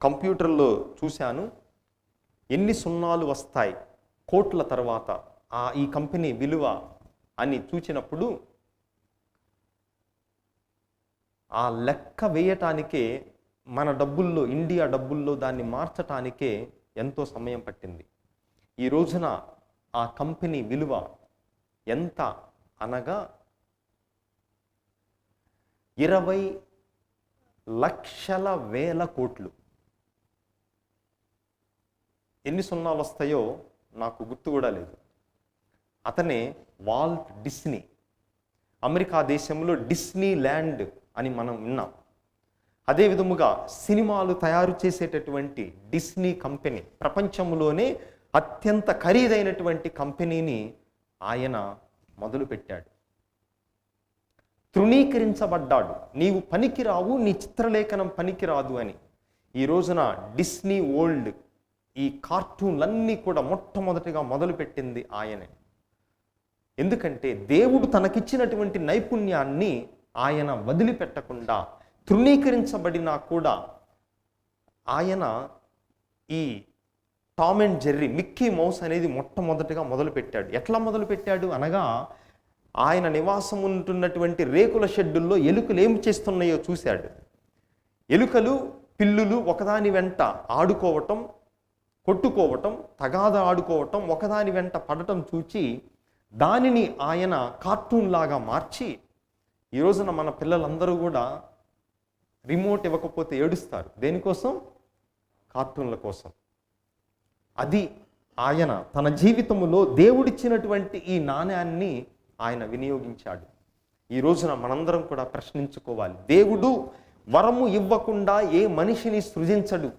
కంప్యూటర్లో చూశాను. ఎన్ని సున్నాలు వస్తాయి కోట్ల తర్వాత ఈ కంపెనీ విలువ అని చూచినప్పుడు ఆ లెక్క వేయటానికే మన డబ్బుల్లో, ఇండియా డబ్బుల్లో దాన్ని మార్చటానికే ఎంతో సమయం పట్టింది. ఈ రోజున ఆ కంపెనీ విలువ ఎంత అనగా 20 లక్షల వేల కోట్లు. ఎన్ని సున్నాలు వస్తాయో నాకు గుర్తు కూడా లేదు. అతనే వాల్ట్ డిస్నీ. అమెరికా దేశంలో డిస్నీ ల్యాండ్ అని మనం విన్నాం. అదే విధముగా సినిమాలు తయారు చేసేటటువంటి డిస్నీ కంపెనీ, ప్రపంచంలోనే అత్యంత ఖరీదైనటువంటి కంపెనీని ఆయన మొదలుపెట్టాడు. తృణీకరించబడ్డాడు. నీవు పనికిరావు, నీ చిత్రలేఖనం పనికిరాదు అని. ఈ రోజున డిస్నీ వరల్డ్, ఈ కార్టూన్లన్నీ కూడా మొట్టమొదటిగా మొదలుపెట్టింది ఆయనే. ఎందుకంటే దేవుడు తనకిచ్చినటువంటి నైపుణ్యాన్ని ఆయన వదిలిపెట్టకుండా, తృణీకరించబడినా కూడా ఆయన ఈ Tom and Jerry, Mickey mouse అనేది మొట్టమొదటిగా మొదలుపెట్టాడు. ఎట్లా మొదలుపెట్టాడు అనగా, ఆయన నివాసం ఉంటున్నటువంటి రేకుల షెడ్డుల్లో ఎలుకలు ఏం చేస్తున్నాయో చూశాడు. ఎలుకలు, పిల్లులు ఒకదాని వెంట ఆడుకోవటం, కొట్టుకోవటం, తగాద ఆడుకోవటం, ఒకదాని వెంట పడటం చూచి దానిని ఆయన కార్టూన్ లాగా మార్చి, ఈ రోజున మన పిల్లలందరూ కూడా రిమోట్ ఇవ్వకపోతే ఏడుస్తారు. దేనికోసం? కార్టూన్ల కోసం. అది ఆయన తన జీవితంలో దేవుడిచ్చినటువంటి ఈ నాణ్యాన్ని ఆయన వినియోగించాడు. ఈ రోజున మనందరం కూడా ప్రశ్నించుకోవాలి. దేవుడు వరము ఇవ్వకుండా ఏ మనిషిని సృజించడు.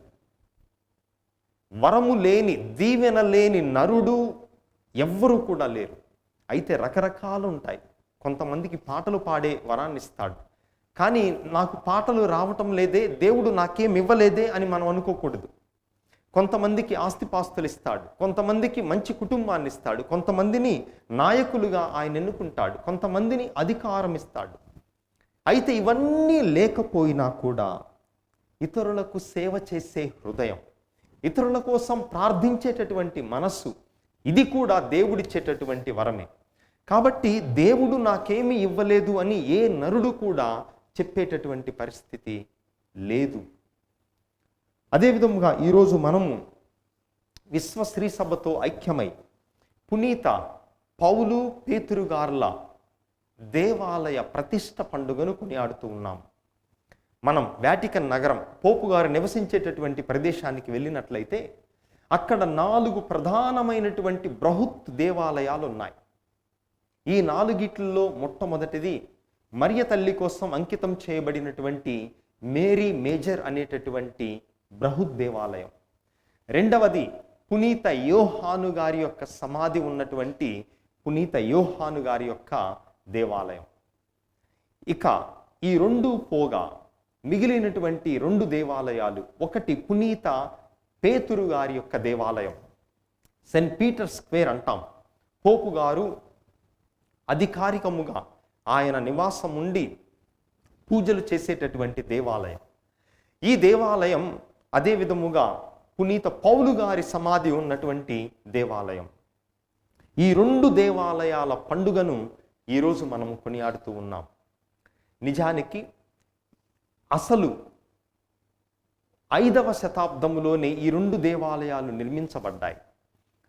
వరము లేని, దీవెన లేని నరుడు ఎవ్వరూ కూడా లేరు. అయితే రకరకాలు ఉంటాయి. కొంతమందికి పాటలు పాడే వరాన్ని ఇస్తాడు. కానీ నాకు పాటలు రావటం లేదే, దేవుడు నాకేం ఇవ్వలేదే అని మనం అనుకోకూడదు. కొంతమందికి ఆస్తిపాస్తులు ఇస్తాడు, కొంతమందికి మంచి కుటుంబాన్ని ఇస్తాడు, కొంతమందిని నాయకులుగా ఆయన ఎన్నుకుంటాడు, కొంతమందిని అధికారం ఇస్తాడు. అయితే ఇవన్నీ లేకపోయినా కూడా ఇతరులకు సేవ చేసే హృదయం, ఇతరుల కోసం ప్రార్థించేటటువంటి మనస్సు, ఇది కూడా దేవుడిచ్చేటటువంటి వరమే. కాబట్టి దేవుడు నాకేమీ ఇవ్వలేదు అని ఏ నరుడు కూడా చెప్పేటటువంటి పరిస్థితి లేదు. అదేవిధంగా ఈరోజు మనము విశ్వ స్త్రీ సభతో ఐక్యమై పునీత పౌలు పేతురు గార్ల దేవాలయ ప్రతిష్ఠ పండుగను కొనియాడుతూ ఉన్నాం. మనం వాటికన్ నగరం పోపు గారు నివసించేటటువంటి ప్రదేశానికి వెళ్ళినట్లయితే అక్కడ 4 ప్రధానమైనటువంటి బృహత్ దేవాలయాలు ఉన్నాయి. ఈ 4 మొట్టమొదటిది మరియ తల్లి కోసం అంకితం చేయబడినటువంటి మేరీ మేజర్ అనేటటువంటి బృహత్ దేవాలయం. రెండవది పునీత యోహాను గారి యొక్క సమాధి ఉన్నటువంటి పునీత యోహాను గారి యొక్క దేవాలయం. ఇక ఈ 2 పోగా మిగిలినటువంటి 2 దేవాలయాలు, ఒకటి పునీత పేతురు గారి యొక్క దేవాలయం, సెయింట్ పీటర్ స్క్వేర్ అంటాం. పోపు గారు అధికారికముగా ఆయన నివాసం ఉండి పూజలు చేసేటటువంటి దేవాలయం. ఈ దేవాలయం అదే విధముగా పునీత పౌలు గారి సమాధి ఉన్నటువంటి దేవాలయం. ఈ 2 దేవాలయాల పండుగను ఈరోజు మనం కొనియాడుతూ ఉన్నాం. నిజానికి అసలు 5వ శతాబ్దంలోనే ఈ 2 దేవాలయాలు నిర్మించబడ్డాయి.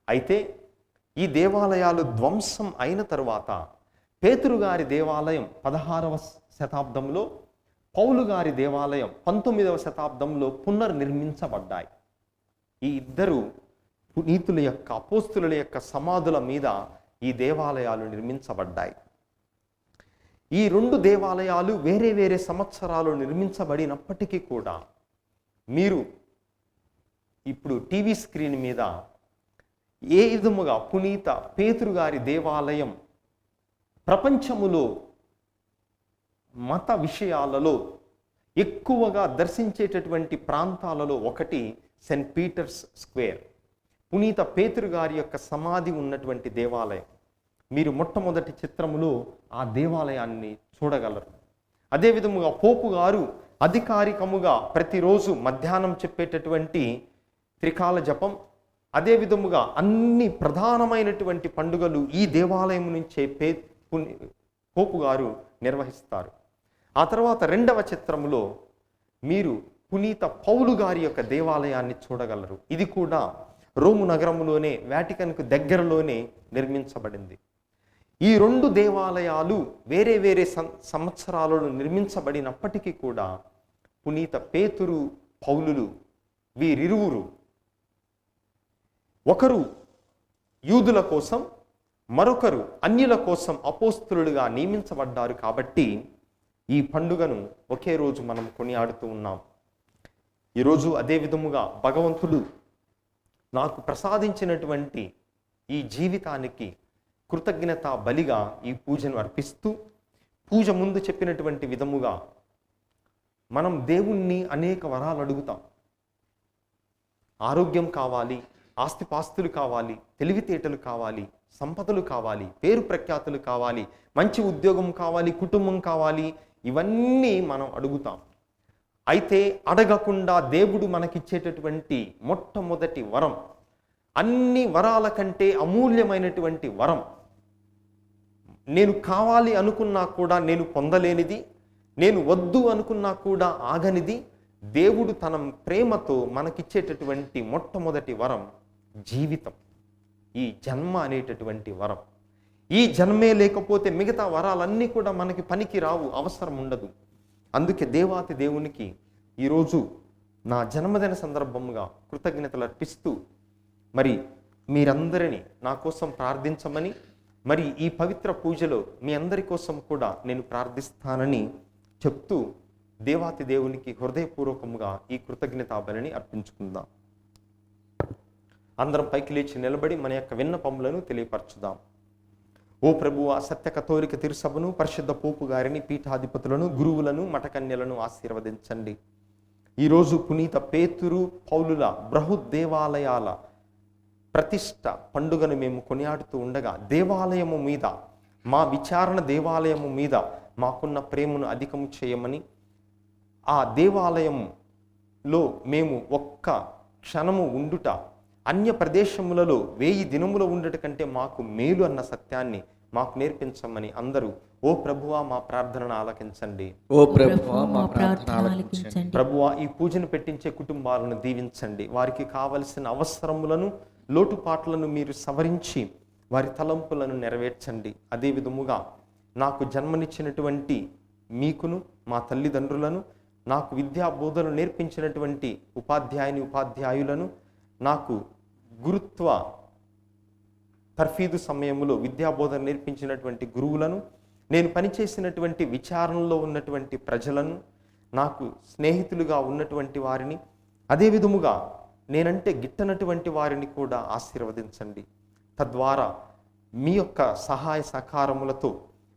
అయితే ఈ దేవాలయాలు ధ్వంసం అయిన తరువాత పేతురు గారి దేవాలయం 16వ శతాబ్దంలో, పౌలు గారి దేవాలయం 19వ శతాబ్దంలో పునర్నిర్మించబడ్డాయి. ఈ 2 పునీతుల యొక్క అపోస్తుల యొక్క సమాధుల మీద ఈ దేవాలయాలు నిర్మించబడ్డాయి. ఈ 2 దేవాలయాలు వేరే వేరే సంవత్సరాలు నిర్మించబడినప్పటికీ కూడా మీరు ఇప్పుడు టీవీ స్క్రీన్ మీద ఏ విధముగా పునీత పేతురు గారి దేవాలయం ప్రపంచములో మత విషయాలలో ఎక్కువగా దర్శించేటటువంటి ప్రాంతాలలో ఒకటి సెయింట్ పీటర్స్ స్క్వేర్, పునీత పేతురు గారి యొక్క సమాధి ఉన్నటువంటి దేవాలయం. మీరు మొట్టమొదటి చిత్రములో ఆ దేవాలయాన్ని చూడగలరు. అదేవిధముగా పోపు గారు అధికారికముగా ప్రతిరోజు మధ్యాహ్నం చెప్పేటటువంటి త్రికాల జపం, అదేవిధముగా అన్ని ప్రధానమైనటువంటి పండుగలు ఈ దేవాలయం నుంచే పోపు గారు నిర్వహిస్తారు. ఆ తర్వాత 2వ చిత్రములో మీరు పునీత పౌలు గారి యొక్క దేవాలయాన్ని చూడగలరు. ఇది కూడా రోము నగరంలోనే, వాటికన్కు దగ్గరలోనే నిర్మించబడింది. ఈ 2 దేవాలయాలు వేరే వేరే సంవత్సరాలలో నిర్మించబడినప్పటికీ కూడా పునీత పేతురు పౌలులు వీరిరువురు ఒకరు యూదుల కోసం, మరొకరు అన్యుల కోసం అపోస్తులుగా నియమించబడ్డారు. కాబట్టి ఈ పండుగను ఒకే రోజు మనం కొనియాడుతూ ఉన్నాం. ఈరోజు అదే విధముగా భగవంతుడు నాకు ప్రసాదించినటువంటి ఈ జీవితానికి కృతజ్ఞత బలిగా ఈ పూజను అర్పిస్తూ, పూజ ముందు చెప్పినటువంటి విధముగా మనం దేవుణ్ణి అనేక వరాలు అడుగుతాం. ఆరోగ్యం కావాలి, ఆస్తిపాస్తులు కావాలి, తెలివితేటలు కావాలి, సంపదలు కావాలి, పేరు ప్రఖ్యాతులు కావాలి, మంచి ఉద్యోగం కావాలి, కుటుంబం కావాలి, ఇవన్నీ మనం అడుగుతాం. అయితే అడగకుండా దేవుడు మనకిచ్చేటటువంటి మొట్టమొదటి వరం, అన్ని వరాల కంటే అమూల్యమైనటువంటి వరం, నేను కావాలి అనుకున్నా కూడా నేను పొందలేనిది, నేను వద్దు అనుకున్నా కూడా ఆగనిది, దేవుడు తన ప్రేమతో మనకిచ్చేటటువంటి మొట్టమొదటి వరం జీవితం, ఈ జన్మ అనేటటువంటి వరం. ఈ జన్మే లేకపోతే మిగతా వరాలన్నీ కూడా మనకి పనికి రావు, అవసరం ఉండదు. అందుకే దేవాతి దేవునికి ఈరోజు నా జన్మదిన సందర్భంగా కృతజ్ఞతలు అర్పిస్తూ, మరి మీరందరినీ నా కోసం ప్రార్థించమని, మరి ఈ పవిత్ర పూజలో మీ అందరి కోసం కూడా నేను ప్రార్థిస్తానని చెప్తూ దేవాతి దేవునికి హృదయపూర్వకముగా ఈ కృతజ్ఞతాబలిని అర్పించుకుందాం. అందరం పైకి లేచి నిలబడి మన యొక్క విన్నపములను తెలియపరచుదాం. ఓ ప్రభువా, సత్య కథోలిక తిరుసభను, పరిశుద్ధ పోపు గారిని, పీఠాధిపతులను, గురువులను, మఠకన్యలను ఆశీర్వదించండి. ఈరోజు పునీత పేతురు పౌలుల బృహత్ దేవాలయాల ప్రతిష్ట పండుగను మేము కొనియాడుతూ ఉండగా, దేవాలయము మీద, మా విచారణ దేవాలయము మీద మాకున్న ప్రేమను అధికము చేయమని, ఆ దేవాలయంలో మేము ఒక్క క్షణము ఉండుట అన్య ప్రదేశములలో 1000 దినములు ఉండుట కంటే మాకు మేలు అన్న సత్యాన్ని మాకు నేర్పించమని అందరూ ఓ ప్రభువా మా ప్రార్థనను ఆలకించండి. ఓ ప్రభువా మా ప్రార్థన ఆలకించండి. ప్రభువా ఈ పూజను పెట్టించే కుటుంబాలను దీవించండి. వారికి కావలసిన అవసరములను లోటుపాట్లను మీరు సవరించి వారి తలంపులను నెరవేర్చండి. అదే విధముగా నాకు జన్మనిచ్చినటువంటి మీకును మా తల్లిదండ్రులను, నాకు విద్యా బోధనలు నేర్పించినటువంటి ఉపాధ్యాయులను, నాకు గురుత్వ తర్ఫీదు సమయంలో విద్యాబోధన నేర్పించినటువంటి గురువులను, నేను పనిచేసినటువంటి విచారణలో ఉన్నటువంటి ప్రజలను, నాకు స్నేహితులుగా ఉన్నటువంటి వారిని, అదే విధముగా నేనంటే గిట్టనటువంటి వారిని కూడా ఆశీర్వదించండి. తద్వారా మీ యొక్క సహాయ సహకారములతో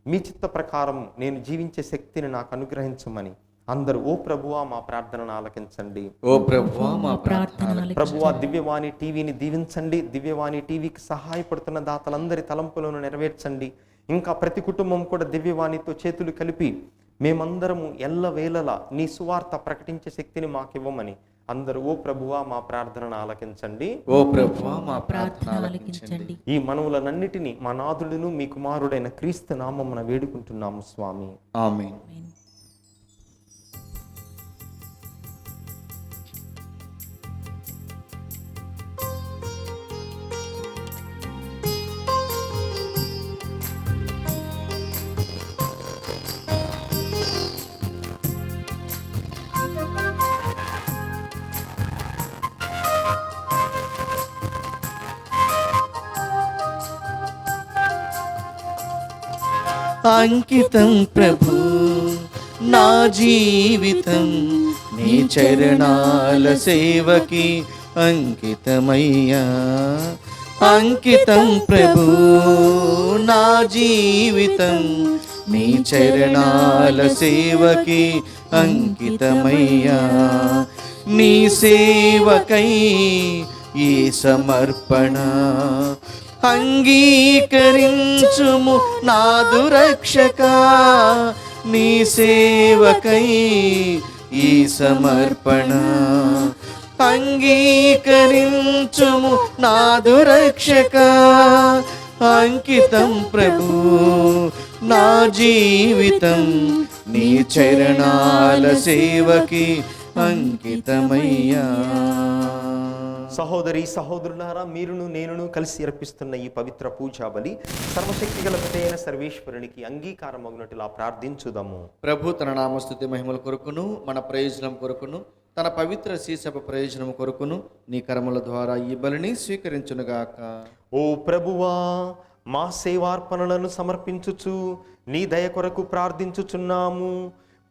మీ చిత్త ప్రకారం నేను జీవించే శక్తిని నాకు అనుగ్రహించమని అందరూ ఓ ప్రభువా మా ప్రార్థనను ఆలకించండి. ఓ ప్రభువా మా ప్రార్థన ఆలకించండి. ప్రభువా దివ్యవాణి టీవీని దీవించండి. దివ్యవాణి టీవీకి సహాయపడుతున్న దాతలందరి తలంపులను నెరవేర్చండి. ఇంకా ప్రతి కుటుంబం కూడా దివ్యవాణితో చేతులు కలిపి మేమందరము ఎల్లవేళలా నీ సువార్త ప్రకటించే శక్తిని మాకు ఇవ్వమని అందరూ ఓ ప్రభువా మా ప్రార్థనను ఆలకించండి. ఓ ప్రభువా మా ప్రార్థన ఆలకించండి. ఈ మనవులనన్నిటినీ మా నాథుడును మీ కుమారుడైన క్రీస్తు నామమున వేడుకుంటున్నాము స్వామి. ఆమేన్. అంకితం ప్రభు నా జీవితం నీ చరణాల సేవకి అంకితమయ్యా. అంకితం ప్రభు నా జీవితం నీ చరణాల సేవకి అంకితమయ్యా. నీ సేవకై ఈ సమర్పణ అంగీకరించుము నాదు రక్షక. నీ సేవకై ఈ సమర్పణ అంగీకరించుము నాదు రక్షక. అంకితం ప్రభు నా జీవితం నీ చరణాల సేవకి అంకితమయ్యా. సహోదరి సహోదరులారా, మీరును నేనును కలిసి అర్పిస్తున్న ఈ పవిత్ర పూజా బలి సర్వశక్తి గల పితైన సర్వేశ్వరునికి అంగీకారమగునట్లుగా ప్రార్థించుదాము. ప్రభు తన నామస్తుతి మహిమల కొరకును మన ప్రయోజనం కొరకును తన పవిత్ర శ్రీసభ ప్రయోజనం కొరకును నీ కర్మల ద్వారా ఈ బలిని స్వీకరించునుగాక. ఓ ప్రభువా, మా సేవార్పణలను సమర్పించుచు నీ దయ కొరకు ప్రార్థించుచున్నాము.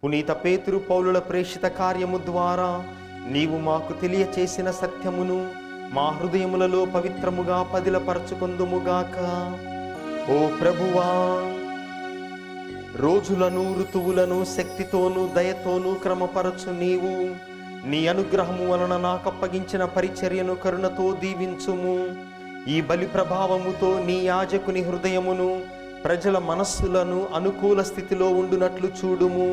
పునీత పేతురు పౌలుల ప్రేషిత కార్యము ద్వారా నీవు మాకు తెలియచేసిన సత్యమును మా హృదయములలో పవిత్రముగా పదిలపరచుకొందుముగాక. ఓ ప్రభువా, రోజులను ఋతువులను శక్తితోనూ దయతోనూ క్రమపరచు నీవు నీ అనుగ్రహము వలన నాకప్పగించిన పరిచర్యను కరుణతో దీవించుము. ఈ బలి ప్రభావముతో నీ యాజకుని హృదయమును ప్రజల మనస్సులను అనుకూల స్థితిలో ఉండునట్లు చూడుము.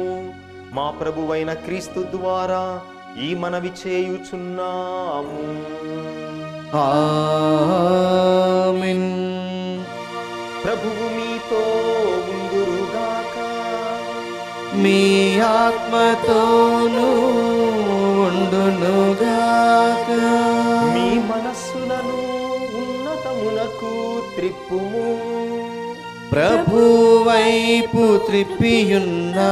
మా ప్రభువైన క్రీస్తు ద్వారా ఈ మనవి చేయుచున్నాము. ఆమేన్. ప్రభువు మీతో ఉందురుగాక. మీ ఆత్మతోనూ ఉండునుగాక. మీ మనస్సులను ఉన్నతమునకు త్రిప్పుము. ప్రభు వైపు త్రిప్పియున్నాము.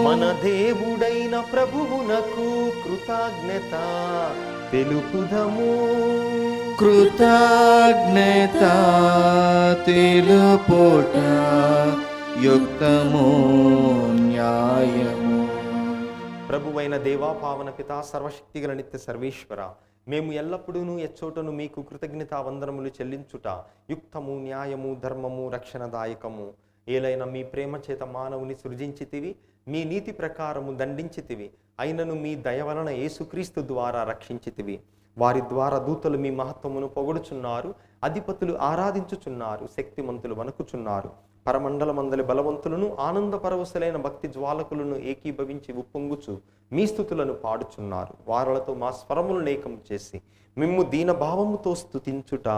మన దేవుడైన ప్రభువునకు కృతజ్ఞత తెలుపుదము. కృతజ్ఞత తెలుపుట యుక్తము న్యాయము. ప్రభువైన దేవా, పావన పితా, సర్వశక్తిగల నిత్య సర్వేశ్వర, మేము ఎల్లప్పుడూ ఎచ్చోటను మీకు కృతజ్ఞతా వందనములు చెల్లించుట యుక్తము న్యాయము ధర్మము రక్షణదాయకము. ఏలైన మీ ప్రేమ చేత మానవుని సృజించితివి, మీ నీతి ప్రకారము దండించితివి, అయినను మీ దయ వలన యేసుక్రీస్తు ద్వారా రక్షించితివి. వారి ద్వారా దూతలు మీ మహత్వమును పొగడుచున్నారు, అధిపతులు ఆరాధించుచున్నారు, శక్తిమంతులు వణుకుచున్నారు. పరమండలమందలి బలవంతులను ఆనందపరవశులైన భక్తి జ్వాలకులను ఏకీభవించి ఉప్పొంగుచు మీ స్థుతులను పాడుచున్నారు. వారలతో మా స్వరములను ఏకం చేసి మిమ్ము దీనభావముతో స్తుతించుట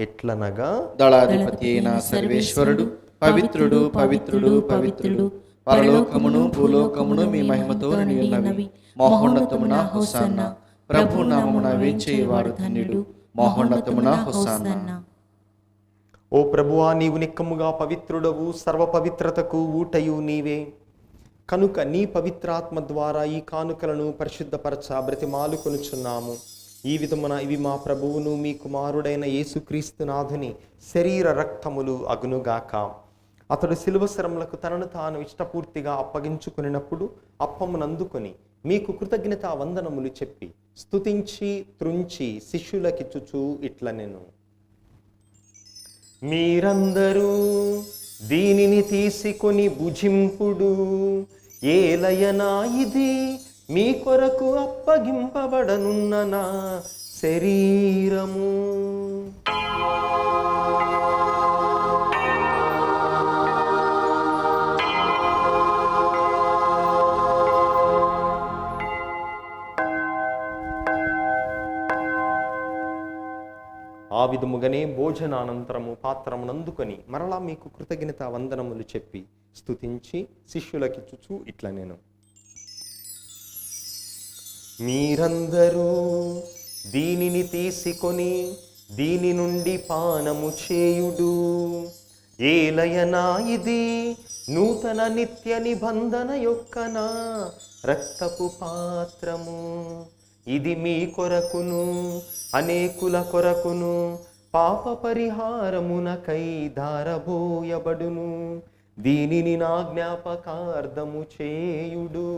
ఎట్లనగా, దళాధిపతి అయిన సర్వేశ్వరుడు పవిత్రుడు పవిత్రుడు పవిత్రుడు, పరలోకమును భూలోకమును మీ మహిమతో నిండినవి. మహోన్నతమున హోసన్న, ప్రభు నామమున వేంచేయువాడు ధన్యుడు. మహోన్నతమున హోసన్న. ఓ ప్రభువా, నీవు నిక్కముగా పవిత్రుడవు, సర్వ పవిత్రతకు ఊటయు నీవే. కనుక నీ పవిత్రాత్మ ద్వారా ఈ కానుకలను పరిశుద్ధపరచ బ్రతిమాలు కొనుచున్నాము. ఈ విధమున ఇవి మా ప్రభువును మీ కుమారుడైన యేసుక్రీస్తు నాథుని శరీర రక్తములు అగునుగాక. అతడు శిలువ శరములకు తనను తాను ఇష్టపూర్తిగా అప్పగించుకునినప్పుడు అప్పమునందుకొని మీకు కృతజ్ఞత వందనములు చెప్పి స్తుతించి త్రుంచి శిష్యులకిచ్చుచూ ఇట్లనెను, మీరందరూ దీనిని తీసుకొని భుజింపుడు. ఏలయనా ఇది మీ కొరకు అప్పగింపబడనున్న నా శరీరము. ఆ విధముగానే భోజనానంతరము పాత్రమునందుకొని మరలా మీకు కృతజ్ఞత వందనములు చెప్పి స్తుతించి శిష్యులకిచ్చుచూ ఇట్లనెను, మీరందరూ దీనిని తీసుకొని దీని నుండి పానము చేయుడు. ఏలయనా ఇది నూతన నిత్య నిబంధన యొక్క నా రక్తపు పాత్రము. ఇది మీ కొరకును అనేకుల కొరకును పాప పరిహారమునకై ధారబోయబడును. దీనిని నా జ్ఞాపకార్థము చేయుడు.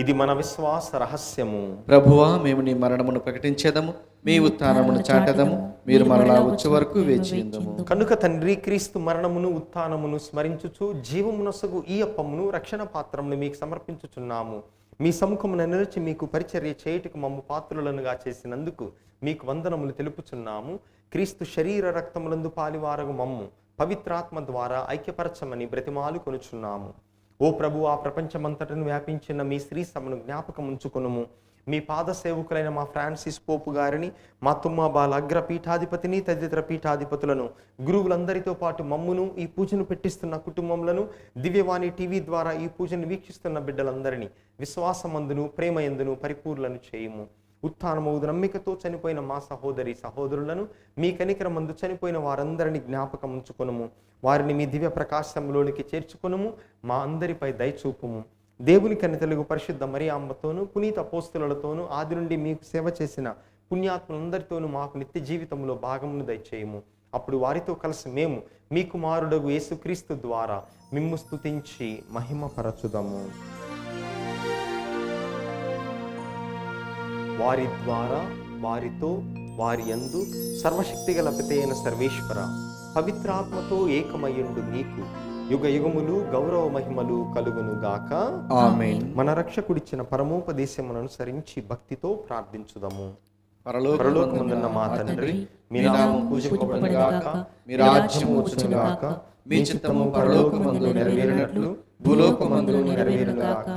ఇది మన విశ్వాస రహస్యము. ప్రభువా, మేము నీ మరణమును ప్రకటించేదము, మీ ఉత్థానమును చాటెదము. మీరు మరలా వచ్చే వరకు వేచియుందుము. కనుక తండ్రి, క్రీస్తు మరణమును ఉత్థానమును స్మరించుచు జీవమునొసగు ఈ అప్పమును రక్షణ పాత్రమును మీకు సమర్పించుచున్నాము. మీ సముఖమున నిలిచి మీకు పరిచర్య చేయుటకు మమ్ము పాత్రులనుగా చేసినందుకు మీకు వందనములు తెలుపుచున్నాము. క్రీస్తు శరీర రక్తములందు పాలివారగు మమ్ము పవిత్రాత్మ ద్వారా ఐక్యపరచమని బ్రతిమాలు కొనుచున్నాము. ఓ ప్రభు, ఆ ప్రపంచమంతటను వ్యాపించిన మీ శ్రీ సభను జ్ఞాపకం ఉంచుకొనుము. మీ పాద సేవకులైన మా ఫ్రాన్సిస్ పోపు గారిని, మా తుమ్మాబాల అగ్ర పీఠాధిపతిని, తదితర పీఠాధిపతులను, గురువులందరితో పాటు మమ్మును, ఈ పూజను పెట్టిస్తున్న కుటుంబములను, దివ్యవాణి టీవీ ద్వారా ఈ పూజను వీక్షిస్తున్న బిడ్డలందరినీ విశ్వాసమందును ప్రేమయందును పరిపూర్ణను చేయుము. ఉత్థానమౌదు నమ్మికతో చనిపోయిన మా సహోదరి సహోదరులను, మీ కనికరమందు చనిపోయిన వారందరినీ జ్ఞాపకం ఉంచుకొనుము. వారిని మీ దివ్య ప్రకాశంలోనికి చేర్చుకొనుము. మా అందరిపై దయచూపుము. దేవుని కన్యతలుగు పరిశుద్ధ మరియమ్మతోనూ పునీత అపోస్తలులతోనూ ఆది నుండి మీకు సేవ చేసిన పుణ్యాత్ములందరితోనూ మాకు నిత్య జీవితంలో భాగమును దయచేయము. అప్పుడు వారితో కలిసి మేము మీ కుమారుడగు యేసుక్రీస్తు ద్వారా మిమ్ము స్తుతించి మహిమపరచుదము. వారి ద్వారా, వారితో, వారి యందు సర్వశక్తిగల పితైన సర్వేశ్వర, పవిత్రాత్మతో ఏకమయ్యుండు నీకు యుగ యుగములు గౌరవ మహిమలు కలుగును గాక. ఆమేన్. మన రక్షకుడిచ్చిన పరమోపదేశమును అనుసరించి భక్తితో ప్రార్థించుదము. పరలోకమందున్న మా తండ్రి, మీ నామము పూజింపబడును గాక, మీ రాజ్యము వచ్చును గాక, మీ చిత్తము పరలోకమందు నెరవేరినట్లు భూలోకమందు నెరవేరును గాక.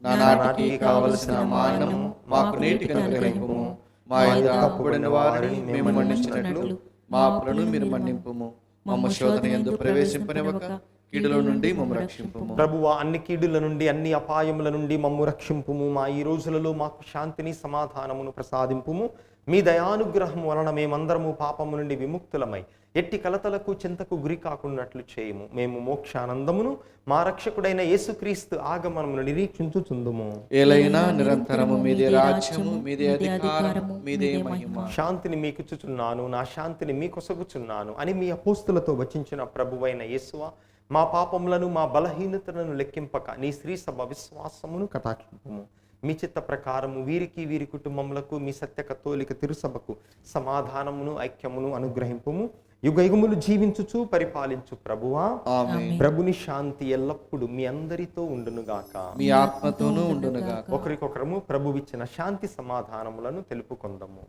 నానాటికి కావలసిన మా అన్నము మాకు నేటికి అనుగ్రహింపుము. మా యొక్క అప్పుబడిన వారిని మేము మన్నించినట్లు మా అప్పులను మీరు మన్నింపుము. మమ్మ శోధన యందు ప్రవేశింపనివ్వక కీడుల నుండి మమ్ము రక్షింపుము. ప్రభువా, అన్ని కీడుల నుండి అన్ని అపాయముల నుండి మమ్ము రక్షింపుము. మా ఈ రోజులలో మాకు శాంతిని సమాధానమును ప్రసాదింపుము. మీ దయానుగ్రహం వలన మేమందరము పాపము నుండి విముక్తులమై ఎట్టి కలతలకు చింతకు గురి కాకున్నట్లు చేయము. మేము మోక్షానందమును మా రక్షకుడైన యేసుక్రీస్తు ఆగమనమును నిరీక్షించుచుందుము. ఏలైనా నిరంతరము మీదే రాజ్యము, మీదే అధికారము, మీదే మహిమ. శాంతిని మీకిచ్చుచున్నాను, నా శాంతిని మీకొసగుచున్నాను అని మీ అపోస్తులతో వచించిన ప్రభువైన యేసువా, మా పాపములను మా బలహీనతలను లెక్కింపక నీ శ్రీ సభ విశ్వాసమును కటాక్షింపుము. మీ చిత్త ప్రకారము వీరికి వీరి కుటుంబములకు మీ సత్య కథోలిక తిరుసభకు సమాధానమును ఐక్యమును అనుగ్రహింపుము. యుగయుగములు జీవించుచు పరిపాలించు ప్రభువా, ఆమేన్. ప్రభుని శాంతి ఎల్లప్పుడు మీ అందరితో ఉండునుగాక. మీ ఆత్మతోనూ ఉండునుగాక. ఒకరికొకరము ప్రభువిచ్చిన శాంతి సమాధానములను తెలుపుకొందము.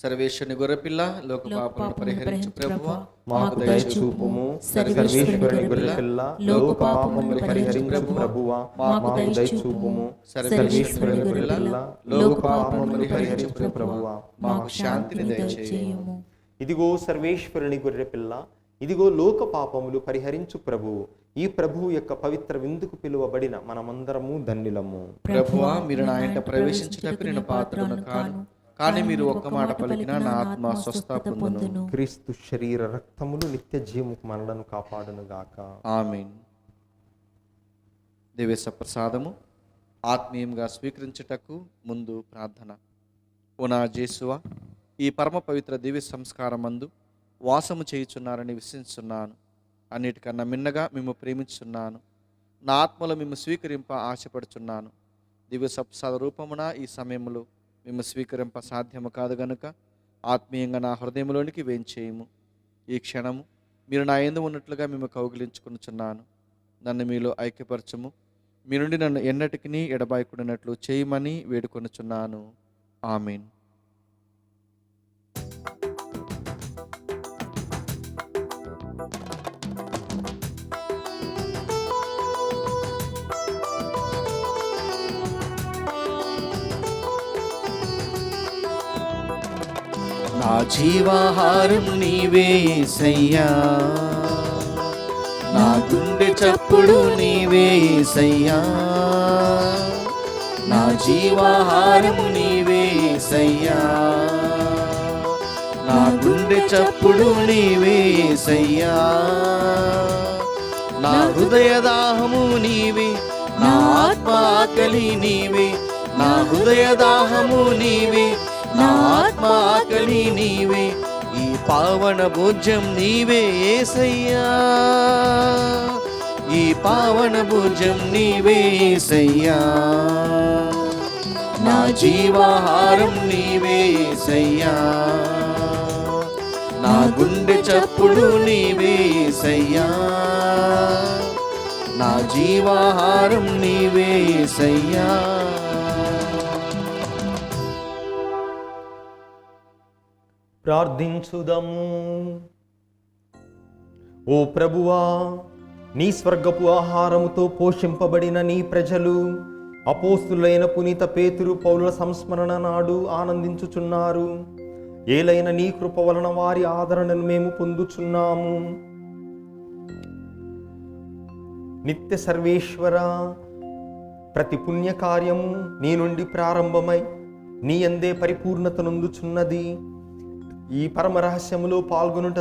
సర్వేశ్వరుని గొర్రెపిల్ల లోక పాపములను పరిహరించు ప్రభువా, మాకు దయచూపుము. సర్వేశ్వరుని గొర్రెపిల్ల లోక పాపములను పరిహరించు ప్రభువా, మాకు దయచూపుము. సర్వేశ్వరుని గొర్రెపిల్ల లోక పాపములను పరిహరించు ప్రభువా, మాకు శాంతిని దయచేయము. ఇదిగో సర్వేశ్వరుని గొర్రెపిల్ల, ఇదిగో లోక పాపములు పరిహరించు ప్రభువు. ఈ ప్రభువు యొక్క పవిత్ర విందుకు పిలువబడిన మనమందరము ధన్యులము. ప్రభువా, మీరు నా ఇంట ప్రవేశించుటకు నేను పాత్రను కాను, కానీ మీరు ఒక్క మాట పలికినా నా ఆత్మ స్వస్థ పొందును. క్రీస్తు శరీర రక్తములు నిత్య జీవముకు మనలను కాపాడును గాక. ఆమేన్. దివ్య ప్రసాదము ఆత్మీయంగా స్వీకరించుటకు ముందు ప్రార్థన. ఓ నా జేసువా, ఈ పరమ పవిత్ర దివ్య సంస్కారమందు వాసము చేయుచున్నారని విశ్వసిస్తున్నాను. అన్నిటికన్నా మిన్నగా మేము ప్రేమించున్నాను. నా ఆత్మలో మేము స్వీకరింప ఆశపడుచున్నాను. దివ్య సప్రసాద రూపమున ఈ సమయంలో మేము స్వీకరింప సాధ్యము కాదు గనుక ఆత్మీయంగా నా హృదయంలోనికి వేంచేయము. ఈ క్షణము మీరు నా యందు ఉన్నట్లుగా మేము కౌగిలించుకొనుచున్నాను. నన్ను మీలో ఐక్యపరచము. మీ నుండి నన్ను ఎన్నటికీ ఎడబాయకుడినట్లు చేయమని వేడుకొనుచున్నాను. ఆమేన్. నా జీవాహారం నీవే యేసయ్యా, నా గుండె చప్పుడు నీవే యేసయ్యా, నా జీవాహారం నీవే యేసయ్యా, నా గుండె చప్పుడు నీవే యేసయ్యా, నా హృదయ దాహము నీవే, నా ఆత్మ ఆకలి నీవే, నా హృదయ దాహము నీవే, నా ఆత్మ ఆకలి నీవే, ఈ పావన భోజ్యం నీవే యేసయ్యా, ఈ పావన భోజ్యం నీవే యేసయ్యా, నా జీవాహారం నీవే యేసయ్యా, నా గుండె చప్పుడు నీవే యేసయ్యా, నా జీవాహారం నీవే యేసయ్యా. ప్రార్థించుదము. ఓ ప్రభువా, నీ స్వర్గపు ఆహారముతో పోషింపబడిన నీ ప్రజలు అపోస్తులైన పునీత పేతురు పౌలుల సంస్మరణ నాడు ఆనందించుచున్నారు. ఏలైన నీ కృప వలన వారి ఆదరణను మేము పొందుచున్నాము. నిత్య సర్వేశ్వర, ప్రతి పుణ్యకార్యము నీ నుండి ప్రారంభమై నీ యందే పరిపూర్ణత నొందుచున్నది. ఈ పరమ రహస్యములో పాల్గొనుట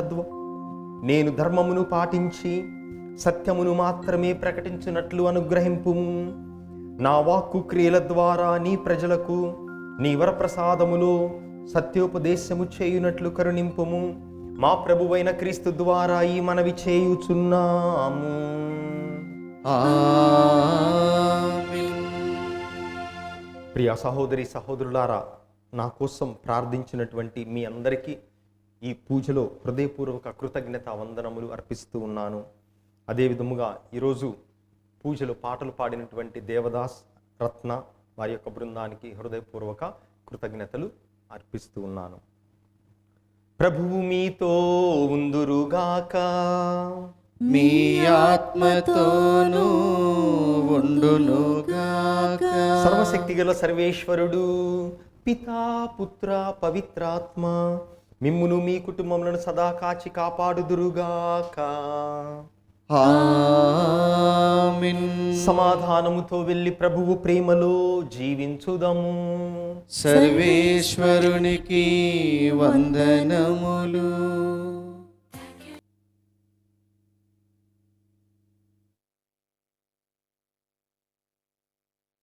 నేను ధర్మమును పాటించి సత్యమును మాత్రమే ప్రకటించినట్లు అనుగ్రహింపుము. నా వాక్కు క్రియల ద్వారా నీ ప్రజలకు నీ వరప్రసాదములో సత్యోపదేశము చేయునట్లు కరుణింపుము. మా ప్రభువైన క్రీస్తు ద్వారా ఈ మనవి చేయుచున్నాము. ఆమేన్. ప్రియ సహోదరి సహోదరులారా, నా కోసం ప్రార్థించినటువంటి మీ అందరికీ ఈ పూజలో హృదయపూర్వక కృతజ్ఞత వందనములు అర్పిస్తూ ఉన్నాను. అదేవిధముగా ఈరోజు పూజలో పాటలు పాడినటువంటి దేవదాస్, రత్న వారి యొక్క బృందానికి హృదయపూర్వక కృతజ్ఞతలు అర్పిస్తూ ఉన్నాను. ప్రభువు మీతో ఉందురుగాక, మీ ఆత్మతోనూ ఉండునుగాక. సర్వశక్తిగల సర్వేశ్వరుడు పితా, పుత్ర, పవిత్రాత్మ మిమ్మును మీ కుటుంబములను సదా కాచి కాపాడుదురుగాక. ఆమేన్. సమాధానముతో వెళ్ళి ప్రభువు ప్రేమలో జీవించుదము. సర్వేశ్వరునికి వందనములు.